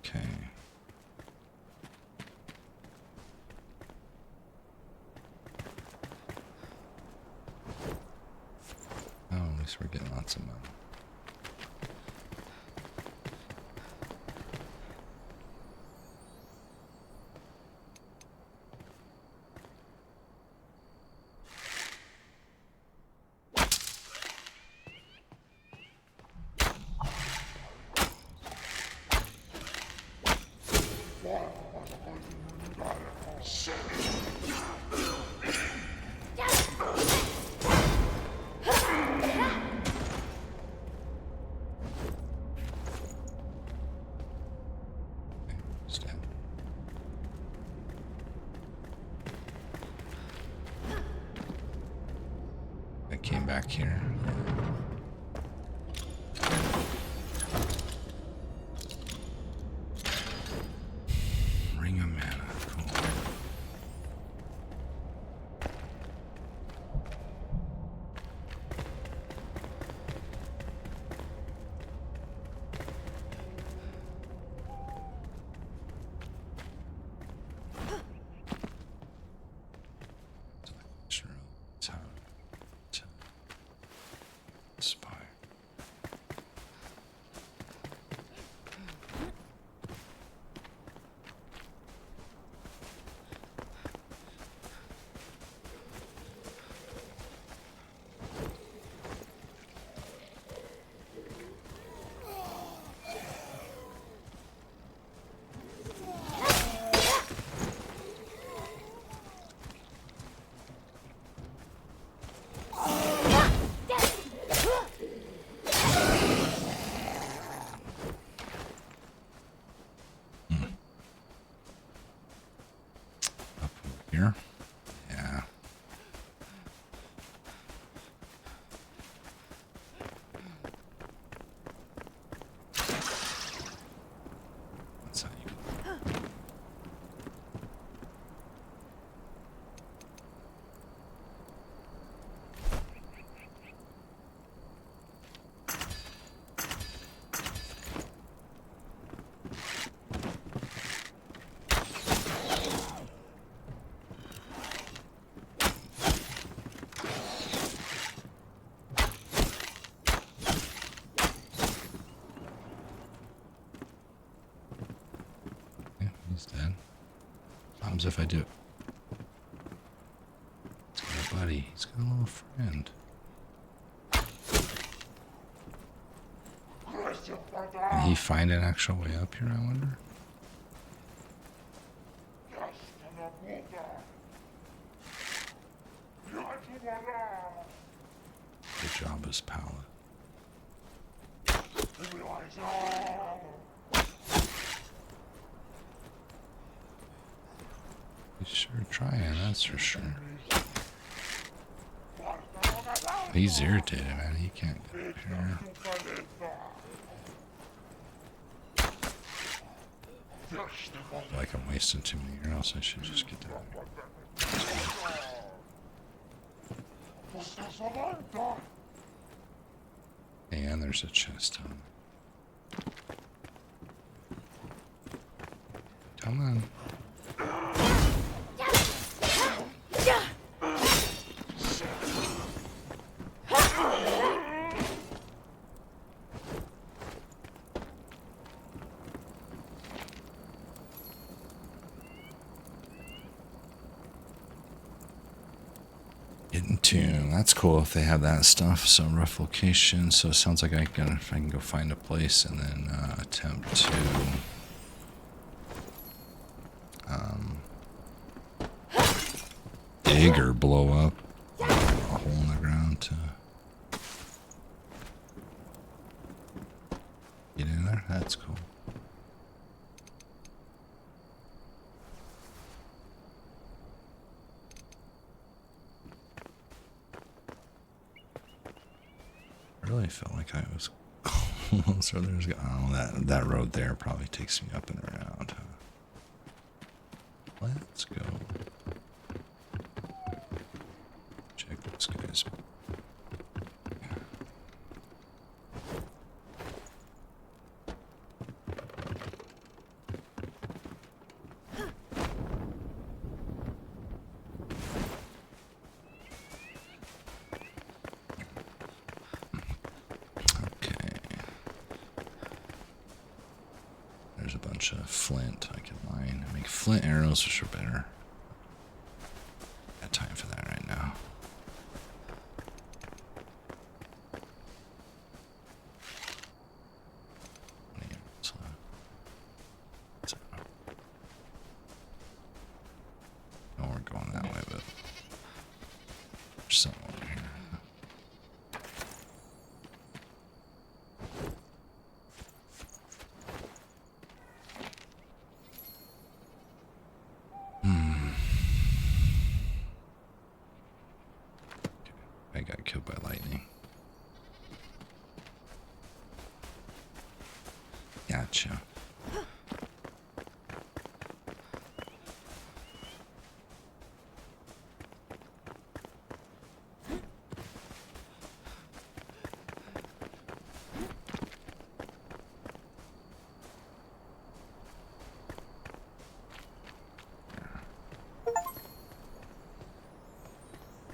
Okay. Oh, at least we're getting lots of money. Stand. I came back here. Ring of mana. Cool. here? Yeah. That's how you. Yeah, he's dead. What happens if I do? He's got a buddy. He's got a little friend. Can he find an actual way up here, I wonder? Good job, his pallet. He's sure trying, that's for sure. He's irritated, man. He can't get up here. I feel like I'm wasting too many arrows. I should just get down there. And there's a chest on it. Come on. Getting tune. That's cool if they have that stuff. So rough location. So it sounds like if I can go find a place and then attempt to dig or blow up a hole in the ground to get in there. That's cool. I really felt like I was close. Or there's, oh, that road there probably takes me up and around. Let's go. Check this guy's. There's a bunch of flint I can mine. Make flint arrows, which are better. Got time for that right now. No, we're going that way, but there's something over here. I got killed by lightning. Gotcha.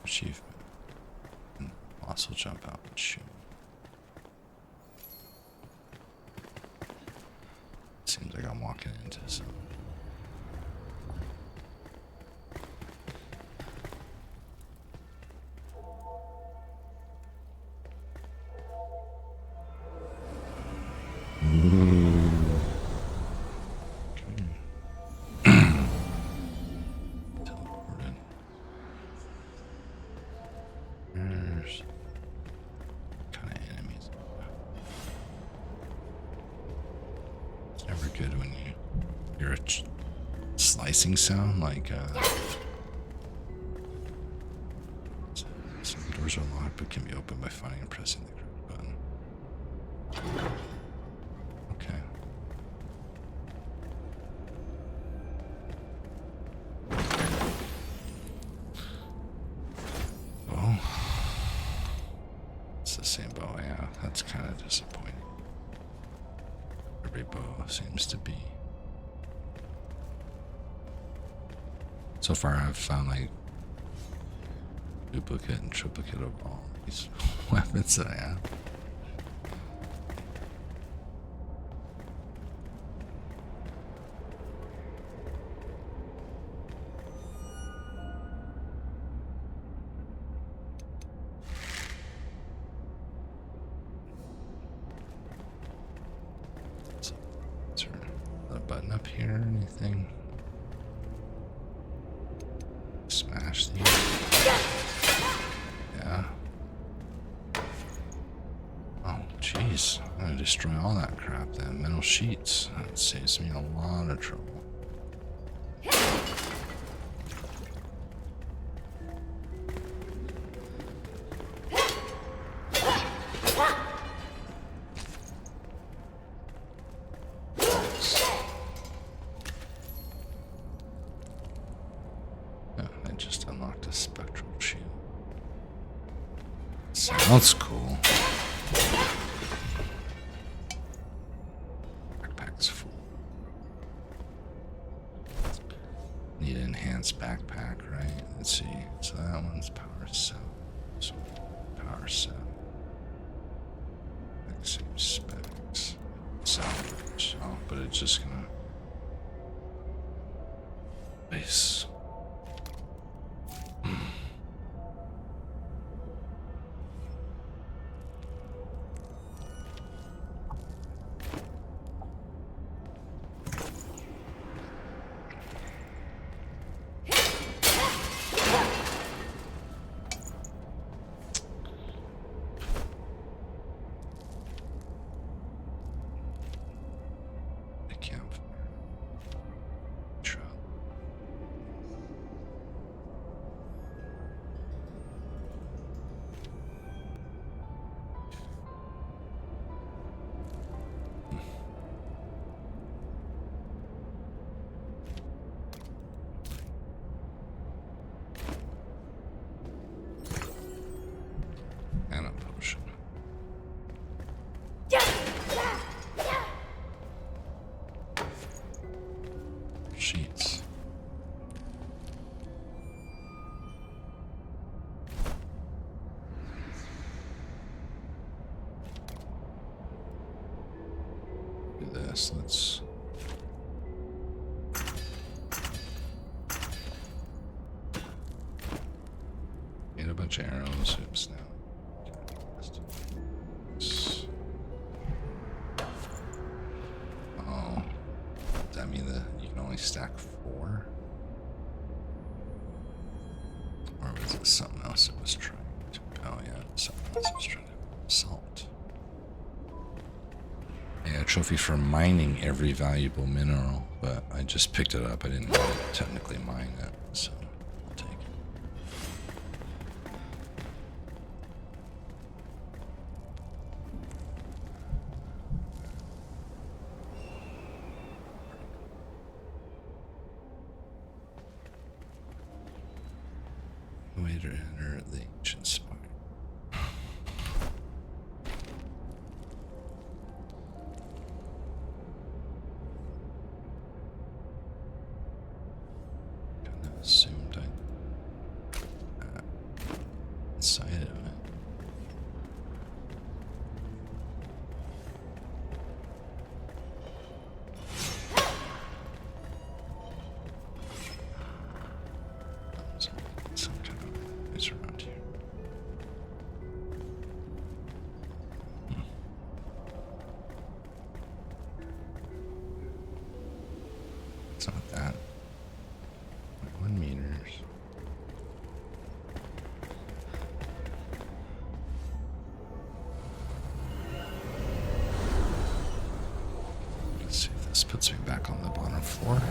Achievement. Boss will jump out and shoot. Seems like I'm walking into some. Teleported. There's kind of enemies. It's never good when you hear a slicing sound like doors are locked but can be opened by finding and pressing the correct button. Okay. Oh. It's the same bow, yeah. That's kind of disappointing. Every bow seems to be. So far I've found like duplicate and triplicate of all these weapons that I have. So, is there a button up here or anything? Smash these. Yeah. Oh, jeez. I'm gonna destroy all that crap then. Metal sheets. That saves me a lot of trouble. I just unlocked a spectral shield. Sounds cool. Backpack's full. Need an enhanced backpack, right? Let's see. So that one's power 7. So power 7. Same specs. Salvage. Oh, but it's just gonna base. And a potion. Sheets. Do this. Let's. Get a bunch of arrows. Oops, now. Oh, does that mean that you can only stack 4? Or was it something else it was trying to? Oh yeah, something else it was trying to assault. Yeah, a trophy for mining every valuable mineral, but I just picked it up. I didn't technically mine it, so I'll take it. Way to enter the ancient spire. Kind of assumed I inside of it. Some kind of is around here. It's not that. 1 meters. Let's see if this puts me back on the bottom floor.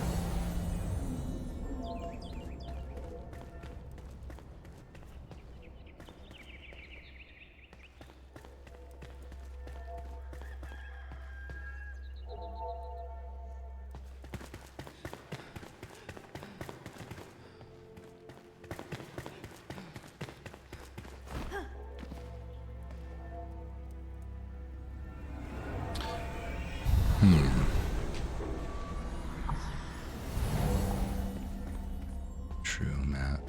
true, Matt.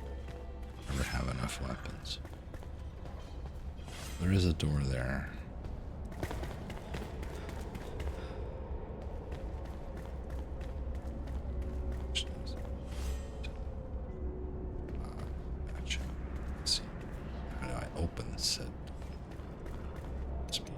Never have enough weapons. There is a door there. Gotcha. Let's see. How do I open this set? Speed.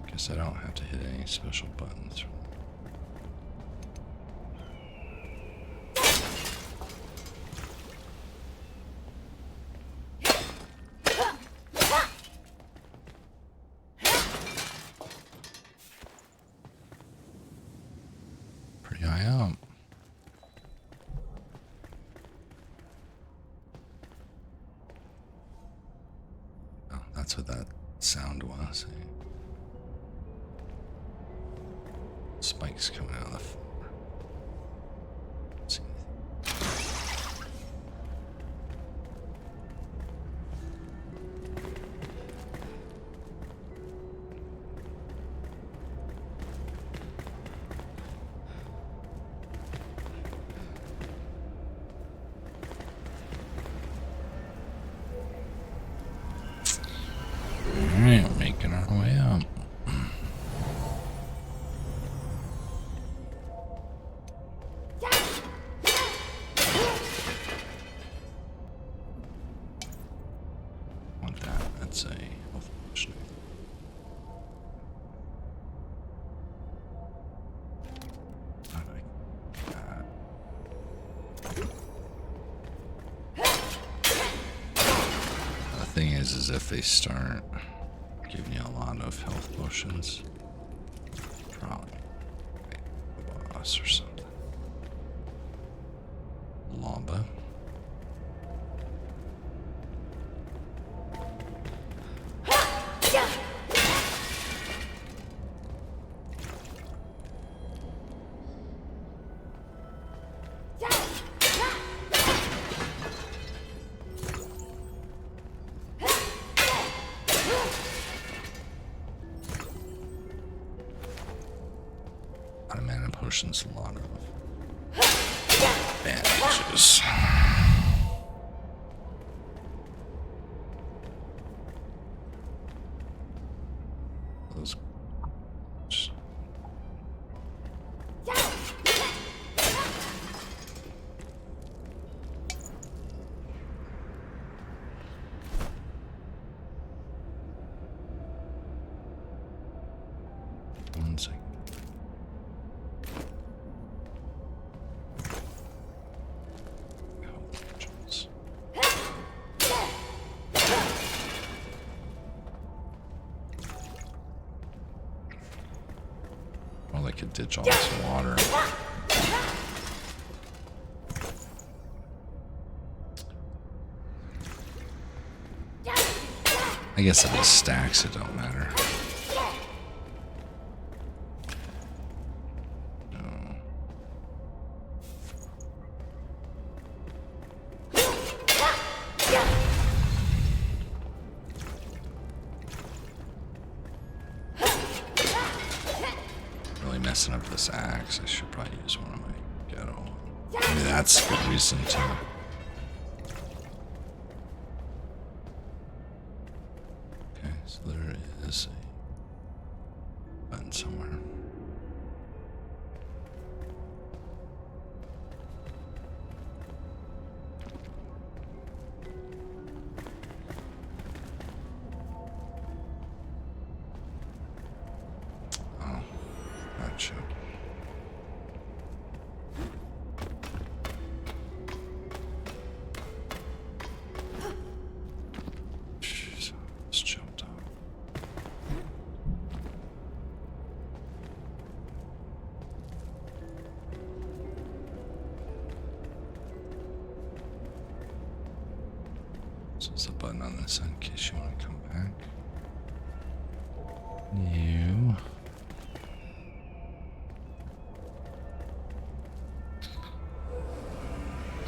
Guess I don't have to hit any special buttons. Pretty high up. Oh, that's what that sound was. Spikes coming out of the floor. Let's see. All right, making our way up. Thing is if they start giving you a lot of health potions, probably a boss or something. Lava. Mana potions, a lot of bandages. Those. One second. Well, I could ditch all this water. I guess if it stacks, it don't matter. Messing up this axe. I should probably use one of my ghetto. Maybe that's a good reason to. Okay, so there is a button somewhere. So there's a button on this in case you want to come back. New.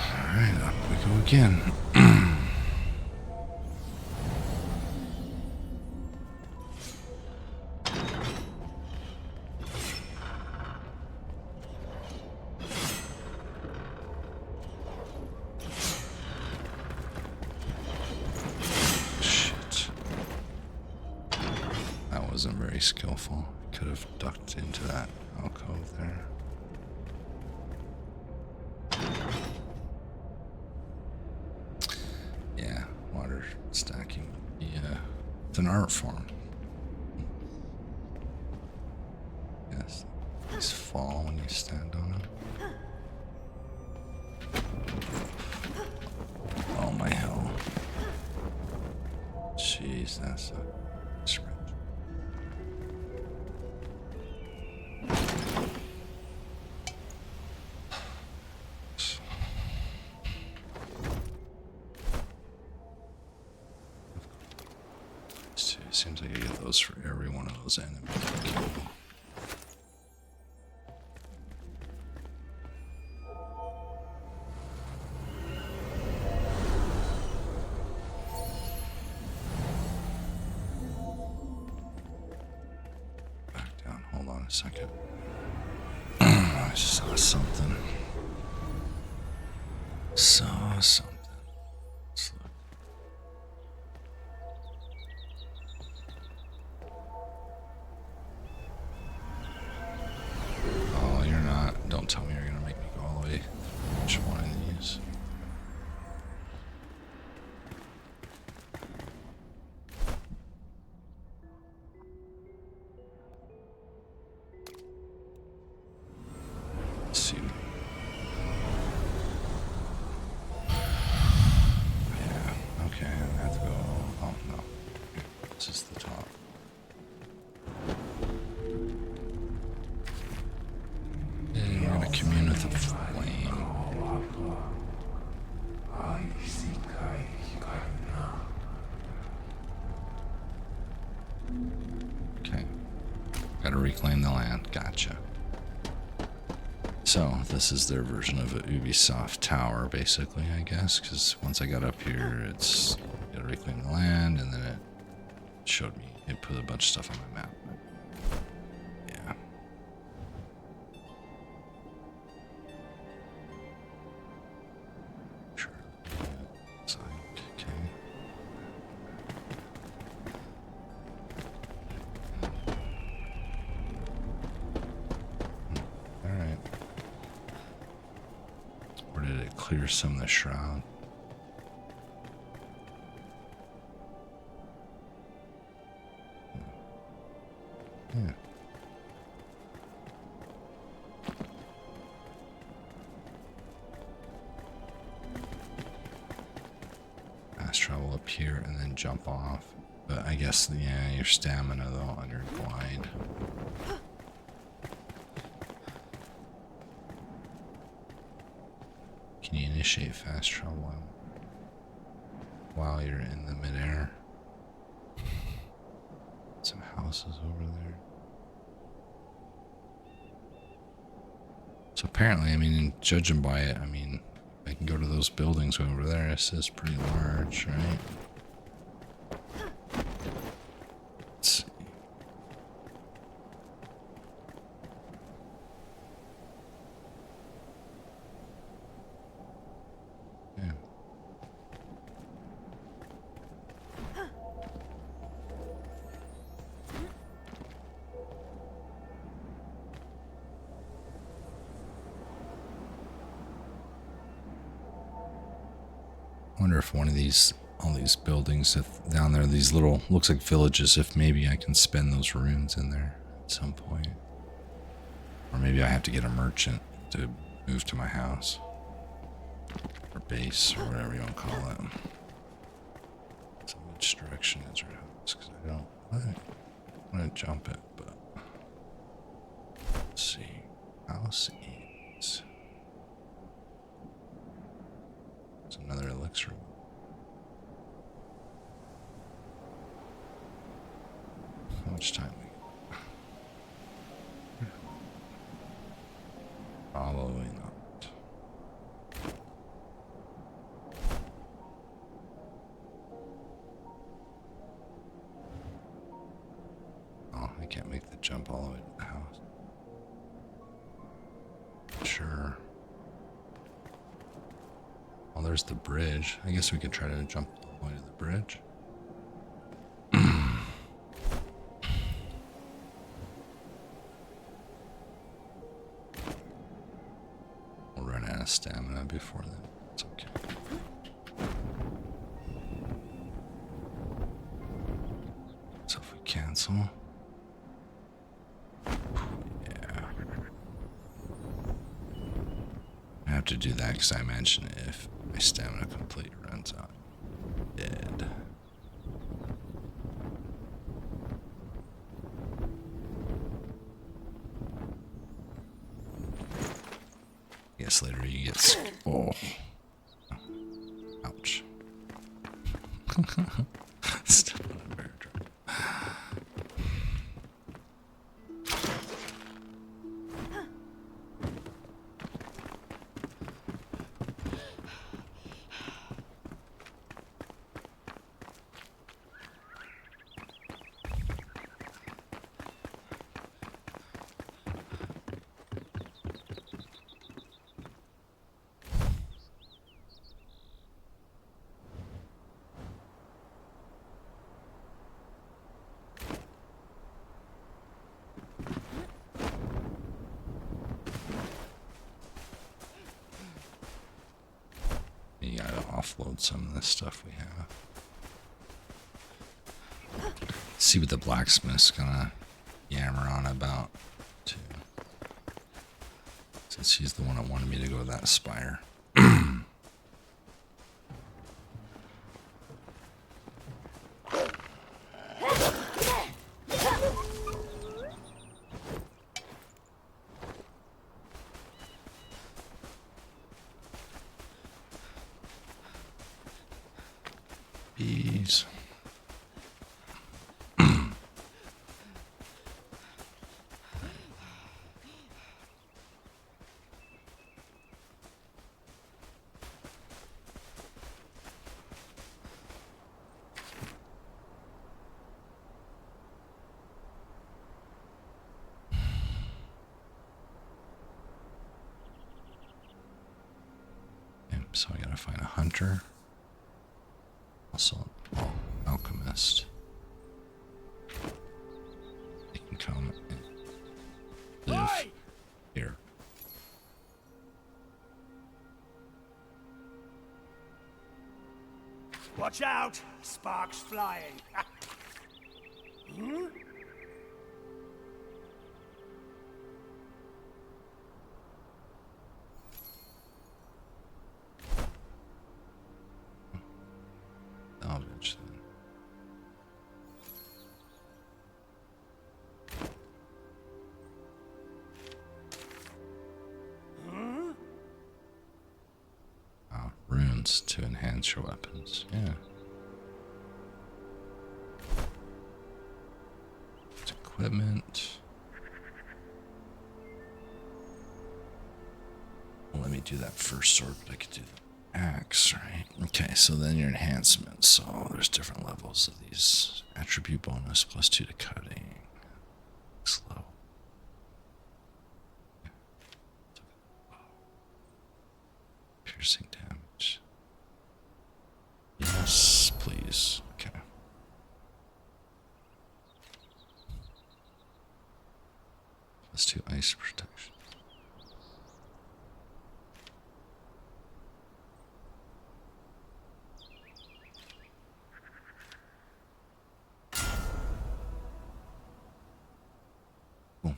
Alright, up we go again. Shit. That wasn't very skillful. Could have ducked into that alcove there. Yeah, water stacking. Yeah, it's an art form. Yes, these fall when you stand on them. Oh my hell! Jeez, that's a stretch. Seems like I get those for every one of those enemies. Back down. Hold on a second. I saw something. Saw something. Let's look. Oh, you're not. Don't tell me you're gonna make me go all the way. Which one of these? Let's see. Yeah, okay, I have to go. Oh, no. This is the top. And we're gonna commune with the flame. Okay. Gotta reclaim the land. Gotcha. So, this is their version of a Ubisoft tower, basically, I guess, because once I got up here, it's gotta reclaim the land, and then it showed me, it put a bunch of stuff on my map. Yeah. Sure. It's like, okay. Alright. Or did it clear some of the shroud? Yeah. Fast travel up here and then jump off. But I guess, yeah, your stamina though on your glide. Can you initiate fast travel while you're in the midair? Some houses over there. So apparently, I mean, judging by it, I mean, I can go to those buildings over there. This is pretty large, right? Let's see. Yeah. I wonder if one of these, all these buildings, if down there, these little, looks like villages, if maybe I can spend those runes in there at some point. Or maybe I have to get a merchant to move to my house. Or base, or whatever you want to call it. So which direction is your house? Because I don't, I want to jump it, but let's see. House is... It's another elixir. much time we got. Probably not. Oh, I can't make the jump all the way to the house. Sure. Well, there's the bridge. I guess we could try to jump all the way to the bridge. We'll run out of stamina before then. It's okay. So if we cancel. Yeah. I have to do that because I imagine if my stamina completely runs out, I'm dead. I guess later you get. Oh. Ouch. Step on a bear trap. You gotta offload some of this stuff we have. See what the blacksmith's gonna yammer on about, too. Since he's the one that wanted me to go to that spire. Bees. So I gotta find a hunter. Also, alchemist. They can come and live Oi! here. Watch out! Sparks flying. Hmm? Salvage then. Runes to enhance your weapons. Yeah. It's equipment. Well, let me do that first sword, but I could do the axe, right? Okay, so then your enhancements. So there's different levels of these. Attribute bonus +2 to cutting. Slow. Piercing damage. Yes, please. Okay. +2 ice protection. Cool.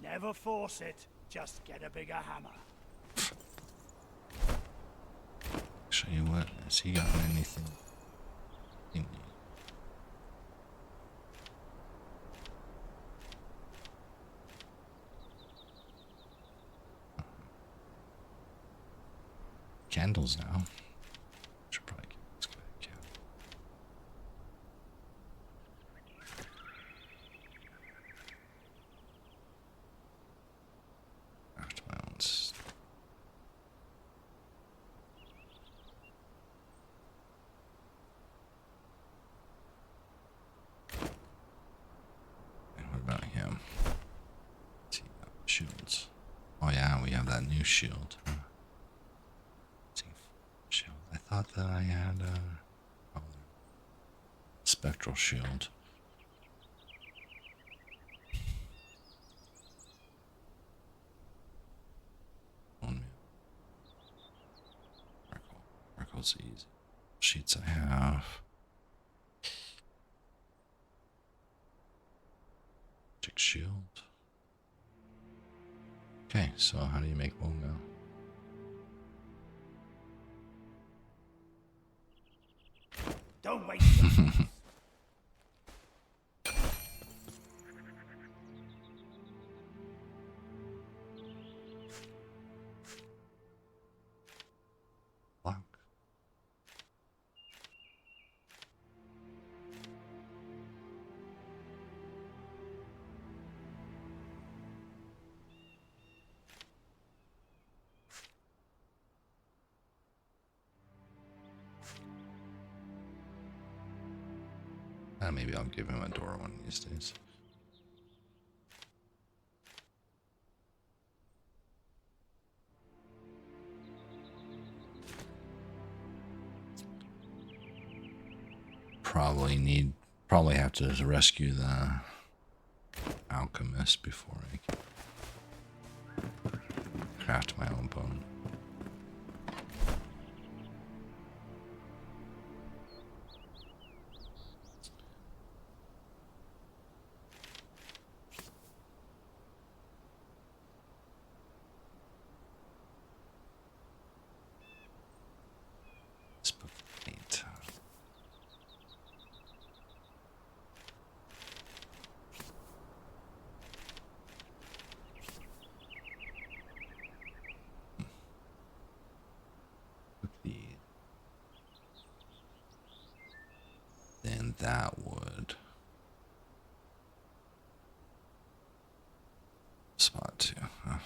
Never force it. Just get a bigger hammer. Show you what. Has he gotten anything? Candles now. Should probably give this guy a candle. new shield. Shield. I thought that I had a spectral shield. Miracle's easy. Sheets I have. Magic shield. Okay, so how do you make bowmail? Don't waste it. Lock. Maybe I'll give him a door one of these days. Probably have to rescue the alchemist before I can craft my own bone. Then that would spot two. Huh?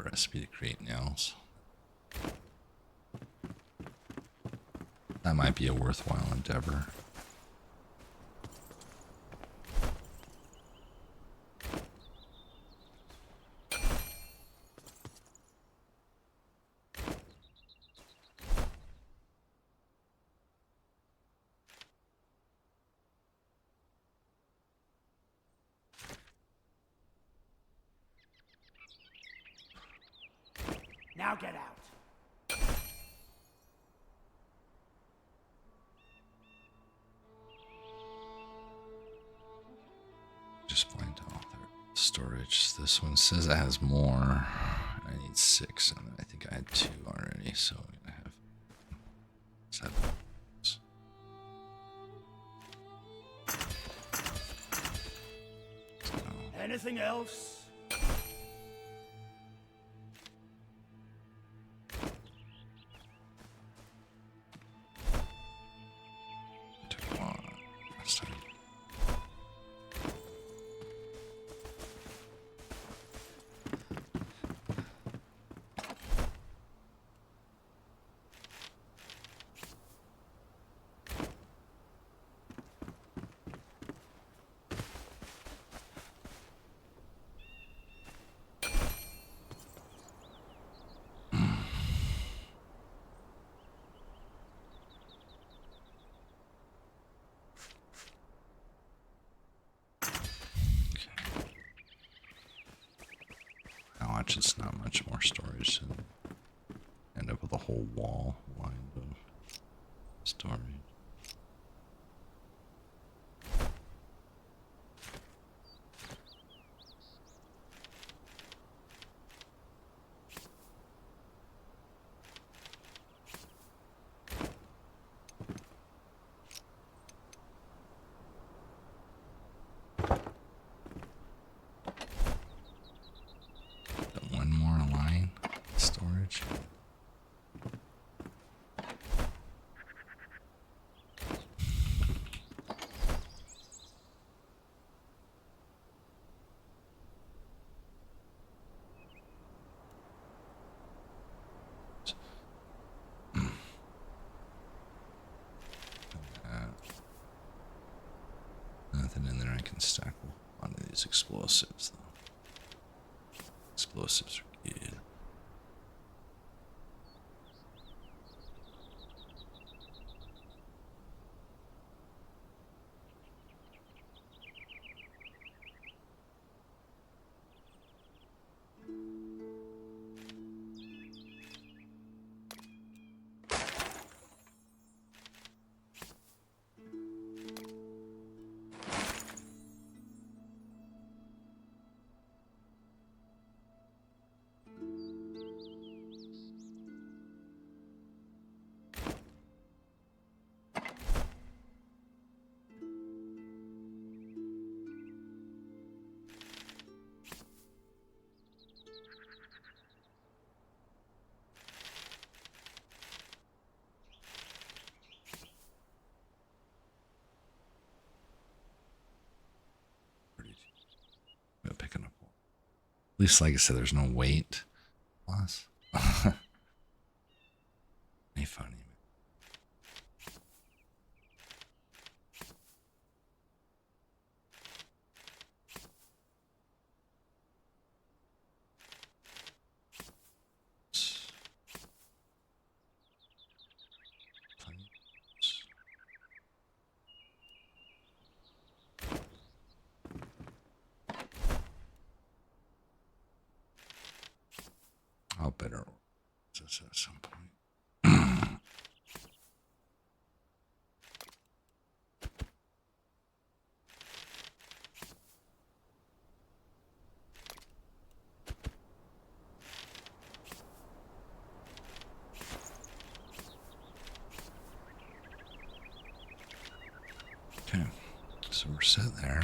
Recipe to create nails. That might be a worthwhile endeavor. Now get out. Just blind author. Storage. This one says it has more. I need 6, and I think I had 2 already, so I'm gonna have 7. Anything else? It's not much more storage, so end up with a whole wall lined of storage. can stack onto these explosives, though. Explosives are good. Picking up. At least, like I said, there's no weight loss. Ain't funny, man. I'll better this at some point. Okay, so we're set there.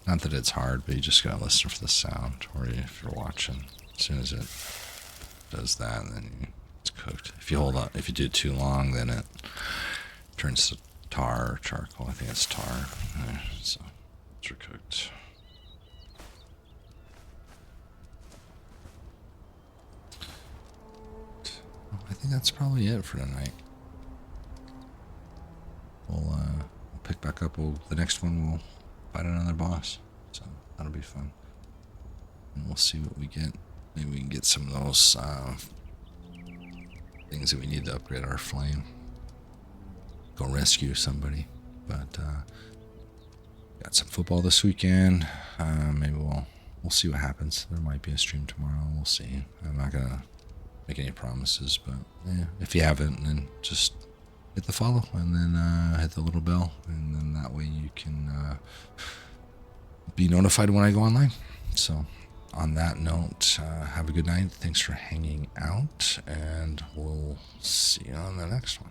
Not that it's hard, but you just gotta listen for the sound, or if you're watching. As soon as it does that, then it's cooked. If you hold on, if you do it too long, then it turns to tar or charcoal. I think it's tar. So it's cooked. I think that's probably it for tonight. We'll pick back up. The next one we'll fight another boss, so that'll be fun. And we'll see what we get. Maybe we can get some of those things that we need to upgrade our flame. Go rescue somebody. But got some football this weekend. Maybe we'll see what happens. There might be a stream tomorrow. We'll see. I'm not gonna make any promises, but yeah, if you haven't, then just hit the follow and then hit the little bell, and then that way you can be notified when I go online. So on that note, have a good night. Thanks for hanging out, and we'll see you on the next one.